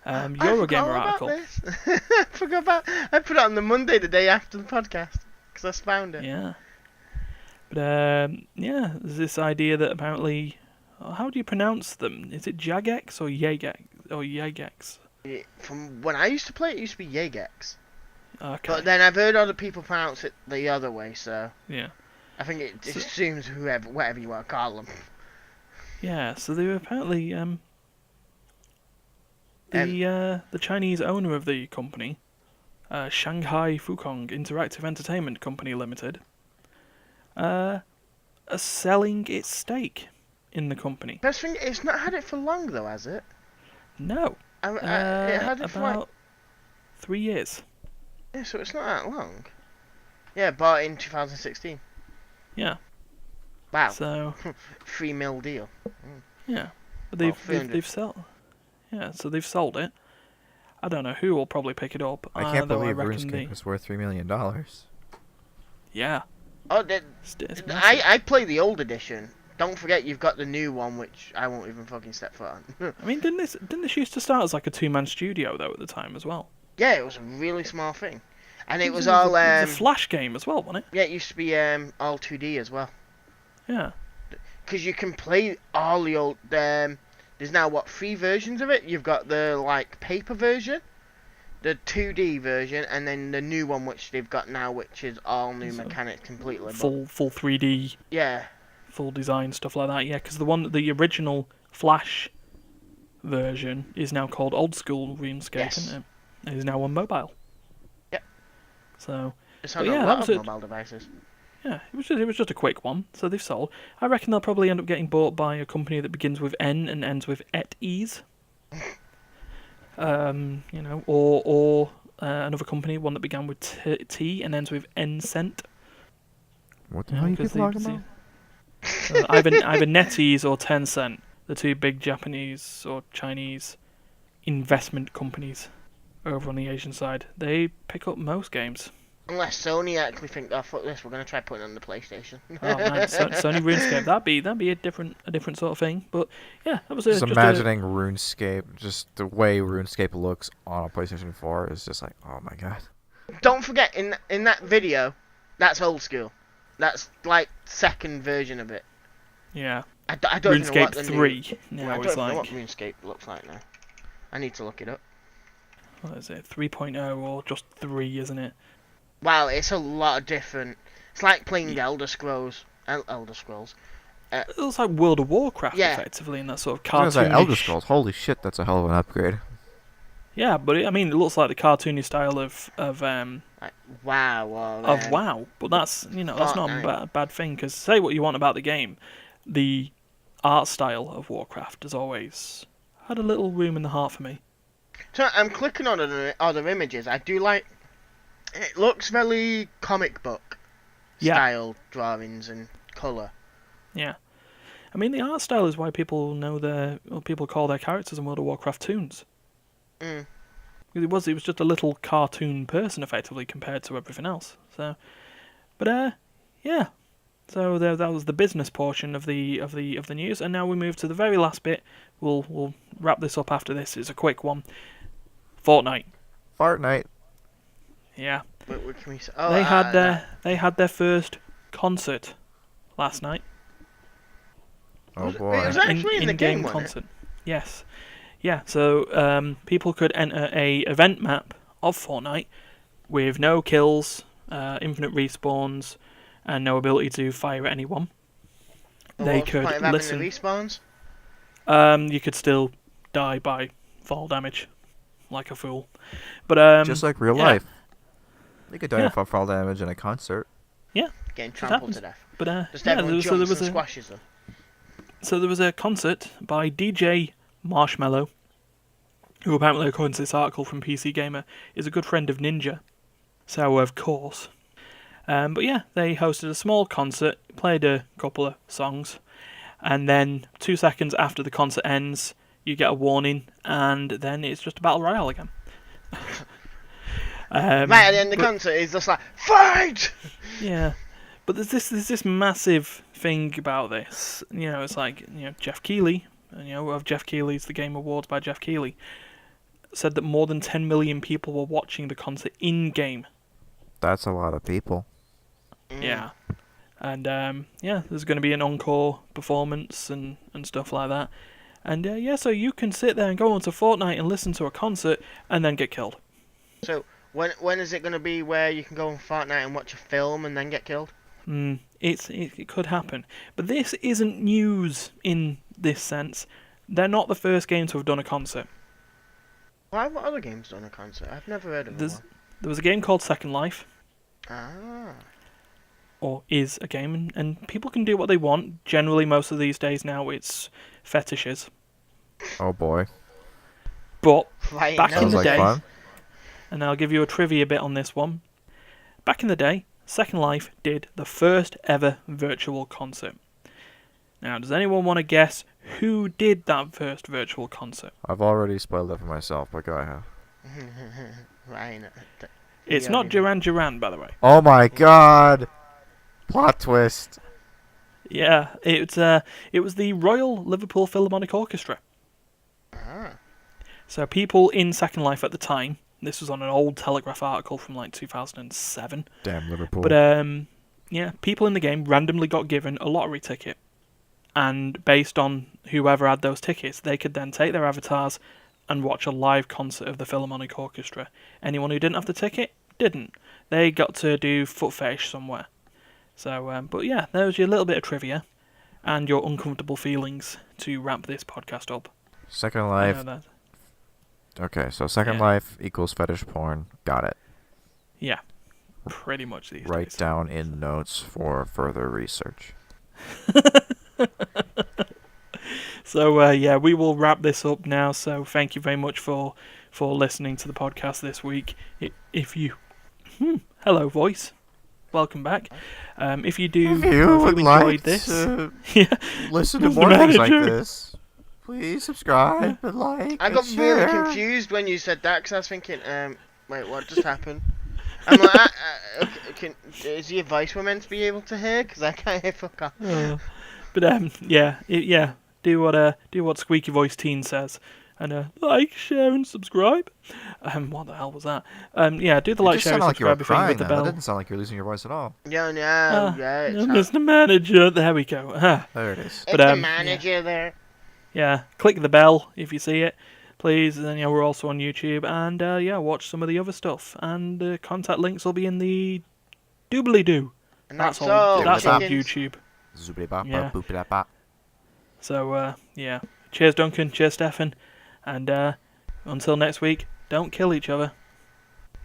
[SPEAKER 1] Eurogamer article.
[SPEAKER 3] I forgot about I put it on the Monday, the day after the podcast, because I found it.
[SPEAKER 1] Yeah. But, there's this idea that apparently... How do you pronounce them? Is it Jagex or Jagex? Or Jagex?
[SPEAKER 3] From when I used to play, it used to be Jagex.
[SPEAKER 1] Okay.
[SPEAKER 3] But then I've heard other people pronounce it the other way, so...
[SPEAKER 1] Yeah.
[SPEAKER 3] I think it assumes whatever you want to call them.
[SPEAKER 1] Yeah, so they were apparently... the Chinese owner of the company, Shanghai Fukong Interactive Entertainment Company Limited, are selling its stake in the company.
[SPEAKER 3] Best thing, it's not had it for long though, has it?
[SPEAKER 1] No.
[SPEAKER 3] It had it for
[SPEAKER 1] about
[SPEAKER 3] like
[SPEAKER 1] 3 years.
[SPEAKER 3] Yeah, so it's not that long. Yeah, bought in 2016.
[SPEAKER 1] Yeah.
[SPEAKER 3] Wow.
[SPEAKER 1] So
[SPEAKER 3] $3 million deal.
[SPEAKER 1] yeah, but they've sold. Yeah, so they've sold it. I don't know who will probably pick it up.
[SPEAKER 2] I can't believe
[SPEAKER 1] RuneScape
[SPEAKER 2] RuneScape is worth $3 million.
[SPEAKER 1] Yeah.
[SPEAKER 3] Oh,
[SPEAKER 1] I
[SPEAKER 3] I play the old edition. Don't forget you've got the new one, which I won't even fucking step foot on.
[SPEAKER 1] mean, didn't this used to start as like a 2-man studio though at the time as well?
[SPEAKER 3] Yeah, it was a really small thing, and it was
[SPEAKER 1] It
[SPEAKER 3] all
[SPEAKER 1] was a Flash game as well, wasn't it?
[SPEAKER 3] yeah, it used to be all 2D as well.
[SPEAKER 1] Yeah.
[SPEAKER 3] Because you can play all the old. There's now 3 versions of it. You've got the like paper version, the 2D version, and then the new one which they've got now, which is all new mechanics completely.
[SPEAKER 1] Full 3D.
[SPEAKER 3] Yeah.
[SPEAKER 1] Full design stuff like that. Yeah, because the original Flash version is now called Old School RuneScape, isn't it? It is now on mobile.
[SPEAKER 3] Yep.
[SPEAKER 1] So.
[SPEAKER 3] It's on a lot of mobile devices.
[SPEAKER 1] Yeah, it was just a quick one. So they've sold. I reckon they'll probably end up getting bought by a company that begins with N and ends with et-ease. Or another company, one that began with T and ends with N-Cent.
[SPEAKER 2] What the hell are you people talking about?
[SPEAKER 1] Either NetEase or Tencent, the 2 big Japanese or Chinese investment companies over on the Asian side. They pick up most games.
[SPEAKER 3] Unless Sony actually think, oh fuck this, we're gonna try putting it on the PlayStation.
[SPEAKER 1] Oh man, Sony RuneScape, that'd be a different sort of thing. But yeah, that was
[SPEAKER 2] just imagining RuneScape, just the way RuneScape looks on a PlayStation 4 is just like, oh my god.
[SPEAKER 3] Don't forget, in that video, that's old school. That's like second version of it.
[SPEAKER 1] Yeah.
[SPEAKER 3] I don't
[SPEAKER 1] RuneScape
[SPEAKER 3] know what the
[SPEAKER 1] 3.
[SPEAKER 3] New,
[SPEAKER 1] Now
[SPEAKER 3] I
[SPEAKER 1] it's
[SPEAKER 3] don't know
[SPEAKER 1] like
[SPEAKER 3] what RuneScape looks like now. I need to look it up.
[SPEAKER 1] What is it? 3.0 or just 3, isn't it?
[SPEAKER 3] Wow, it's a lot of different. It's like playing Elder Scrolls. Elder Scrolls.
[SPEAKER 1] It looks like World of Warcraft,
[SPEAKER 3] yeah.
[SPEAKER 1] Effectively, in that sort of
[SPEAKER 2] I was gonna
[SPEAKER 1] cartoonish.
[SPEAKER 2] say Elder Scrolls. Holy shit, that's a hell of an upgrade.
[SPEAKER 1] Yeah, but it looks like the cartoony style of
[SPEAKER 3] Like, wow. Or,
[SPEAKER 1] WoW. But that's that's not a
[SPEAKER 3] Fortnite.
[SPEAKER 1] bad thing. Because say what you want about the game, the art style of Warcraft has always had a little room in the heart for me.
[SPEAKER 3] So I'm clicking on other images. I do like. It looks very comic book
[SPEAKER 1] Yeah.
[SPEAKER 3] style drawings and colour.
[SPEAKER 1] Yeah. The art style is why people people call their characters in World of Warcraft toons.
[SPEAKER 3] Mm.
[SPEAKER 1] It was just a little cartoon person effectively compared to everything else. So, but yeah. So that was the business portion of the news, and now we move to the very last bit. We'll wrap this up after this. It's a quick one. Fortnite.
[SPEAKER 2] Fortnite.
[SPEAKER 3] What
[SPEAKER 1] Yeah.
[SPEAKER 3] can we say?
[SPEAKER 1] They had their first concert last night.
[SPEAKER 2] Oh
[SPEAKER 3] It
[SPEAKER 2] boy.
[SPEAKER 3] was actually in the game,
[SPEAKER 1] in-game
[SPEAKER 3] wasn't it?
[SPEAKER 1] concert. Yes. Yeah. So people could enter a event map of Fortnite with no kills, infinite respawns, and no ability to fire at anyone.
[SPEAKER 3] Well,
[SPEAKER 1] They
[SPEAKER 3] what's the
[SPEAKER 1] could
[SPEAKER 3] point of having
[SPEAKER 1] listen.
[SPEAKER 3] the respawns?
[SPEAKER 1] You could still die by fall damage, like a fool. But
[SPEAKER 2] Just like real
[SPEAKER 1] yeah.
[SPEAKER 2] life. You could die
[SPEAKER 1] Yeah.
[SPEAKER 2] from fall damage in a concert.
[SPEAKER 3] Getting
[SPEAKER 1] It
[SPEAKER 3] trampled
[SPEAKER 1] happens.
[SPEAKER 3] to death.
[SPEAKER 1] But
[SPEAKER 3] Just
[SPEAKER 1] yeah,
[SPEAKER 3] everyone
[SPEAKER 1] so there
[SPEAKER 3] jumps
[SPEAKER 1] was
[SPEAKER 3] and
[SPEAKER 1] a
[SPEAKER 3] squashes them.
[SPEAKER 1] so there was a concert by DJ Marshmello, who apparently, according to this article from PC Gamer, is a good friend of Ninja. So of course. But yeah, they hosted a small concert, played a couple of songs, and then 2 seconds after the concert ends, you get a warning, and then it's just a battle royale again.
[SPEAKER 3] Right at the end of the concert, he's just like, fight!
[SPEAKER 1] Yeah, but there's this massive thing about this. It's like Jeff Keighley, of Jeff Keighley's The Game Awards by Jeff Keighley, said that more than 10 million people were watching the concert in game.
[SPEAKER 2] That's a lot of people.
[SPEAKER 1] Yeah, and there's going to be an encore performance and stuff like that. And so you can sit there and go onto Fortnite and listen to a concert and then get killed.
[SPEAKER 3] So, when is it going to be where you can go on Fortnite and watch a film and then get killed?
[SPEAKER 1] It could happen, but this isn't news in this sense. They're not the first game to have done a concert.
[SPEAKER 3] Why have other games done a concert? I've never heard of them.
[SPEAKER 1] There was a game called Second Life,
[SPEAKER 3] Ah.
[SPEAKER 1] or is a game, and people can do what they want. Generally, most of these days now, it's fetishes.
[SPEAKER 2] Oh boy.
[SPEAKER 1] But
[SPEAKER 3] Right,
[SPEAKER 1] Back in
[SPEAKER 2] Sounds
[SPEAKER 1] the
[SPEAKER 2] like
[SPEAKER 1] day-
[SPEAKER 2] fun.
[SPEAKER 1] and I'll give you a trivia bit on this one. Back in the day, Second Life did the first ever virtual concert. Now, does anyone want to guess who did that first virtual concert?
[SPEAKER 2] I've already spoiled it for myself, but go ahead.
[SPEAKER 3] Right.
[SPEAKER 1] It's
[SPEAKER 3] Yeah,
[SPEAKER 1] not
[SPEAKER 3] yeah.
[SPEAKER 1] Duran Duran, by the way.
[SPEAKER 2] Oh my god! Plot twist.
[SPEAKER 1] Yeah, it was the Royal Liverpool Philharmonic Orchestra.
[SPEAKER 3] Ah.
[SPEAKER 1] So people in Second Life at the time, this was on an old Telegraph article from like 2007,
[SPEAKER 2] Damn Liverpool.
[SPEAKER 1] but people in the game randomly got given a lottery ticket. And based on whoever had those tickets, they could then take their avatars and watch a live concert of the Philharmonic Orchestra. Anyone who didn't have the ticket, didn't. They got to do foot fetish somewhere. So, but yeah, there's your little bit of trivia and your uncomfortable feelings to wrap this podcast up.
[SPEAKER 2] Second
[SPEAKER 1] I
[SPEAKER 2] Life.
[SPEAKER 1] know that.
[SPEAKER 2] Okay, so Second
[SPEAKER 1] Yeah.
[SPEAKER 2] Life equals fetish porn. Got it.
[SPEAKER 1] Yeah, pretty much these
[SPEAKER 2] Write
[SPEAKER 1] days.
[SPEAKER 2] down in notes for further research.
[SPEAKER 1] So yeah, we will wrap this up now. So thank you very much for listening to the podcast this week. If you, hello voice, welcome back. If you do,
[SPEAKER 2] If you would
[SPEAKER 1] enjoyed
[SPEAKER 2] like
[SPEAKER 1] this,
[SPEAKER 2] to
[SPEAKER 1] yeah,
[SPEAKER 2] listen to
[SPEAKER 1] Mr.
[SPEAKER 2] more things like
[SPEAKER 1] Manager.
[SPEAKER 2] this, please subscribe and like
[SPEAKER 3] I
[SPEAKER 2] and
[SPEAKER 3] got really
[SPEAKER 2] share.
[SPEAKER 3] confused when you said that because I was thinking, wait, what just happened? I'm like, is your voice we're meant to be able to hear? Because I can't hear fuck off.
[SPEAKER 1] but do what Squeaky Voice Teen says, and like, share, and subscribe. What the hell was that? Do the
[SPEAKER 2] It
[SPEAKER 1] like,
[SPEAKER 2] just
[SPEAKER 1] share, and
[SPEAKER 2] sounded like you were
[SPEAKER 1] subscribe if you
[SPEAKER 2] crying.
[SPEAKER 1] with the
[SPEAKER 2] Then. That
[SPEAKER 1] bell.
[SPEAKER 2] didn't sound like you're losing your voice at all.
[SPEAKER 3] Yeah, no, yeah, it's,
[SPEAKER 1] Mr. Manager, there we go.
[SPEAKER 2] There it is.
[SPEAKER 3] it's
[SPEAKER 1] but,
[SPEAKER 3] the
[SPEAKER 1] yeah.
[SPEAKER 3] manager there.
[SPEAKER 1] Yeah, click the bell if you see it, please. And then we're also on YouTube, and watch some of the other stuff. And the contact links will be in the doobly-doo.
[SPEAKER 3] And
[SPEAKER 1] That's all.
[SPEAKER 3] all.
[SPEAKER 1] That's on
[SPEAKER 3] chickens.
[SPEAKER 1] YouTube.
[SPEAKER 2] Zoobly-bop,
[SPEAKER 1] Yeah.
[SPEAKER 2] boopity-bop.
[SPEAKER 1] So cheers Duncan, cheers Stefan, and until next week, Don't kill each other.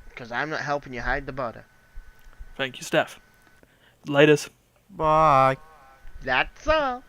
[SPEAKER 3] Because I'm not helping you hide the border.
[SPEAKER 1] Thank you, Steph. Laters.
[SPEAKER 2] Bye.
[SPEAKER 3] That's all.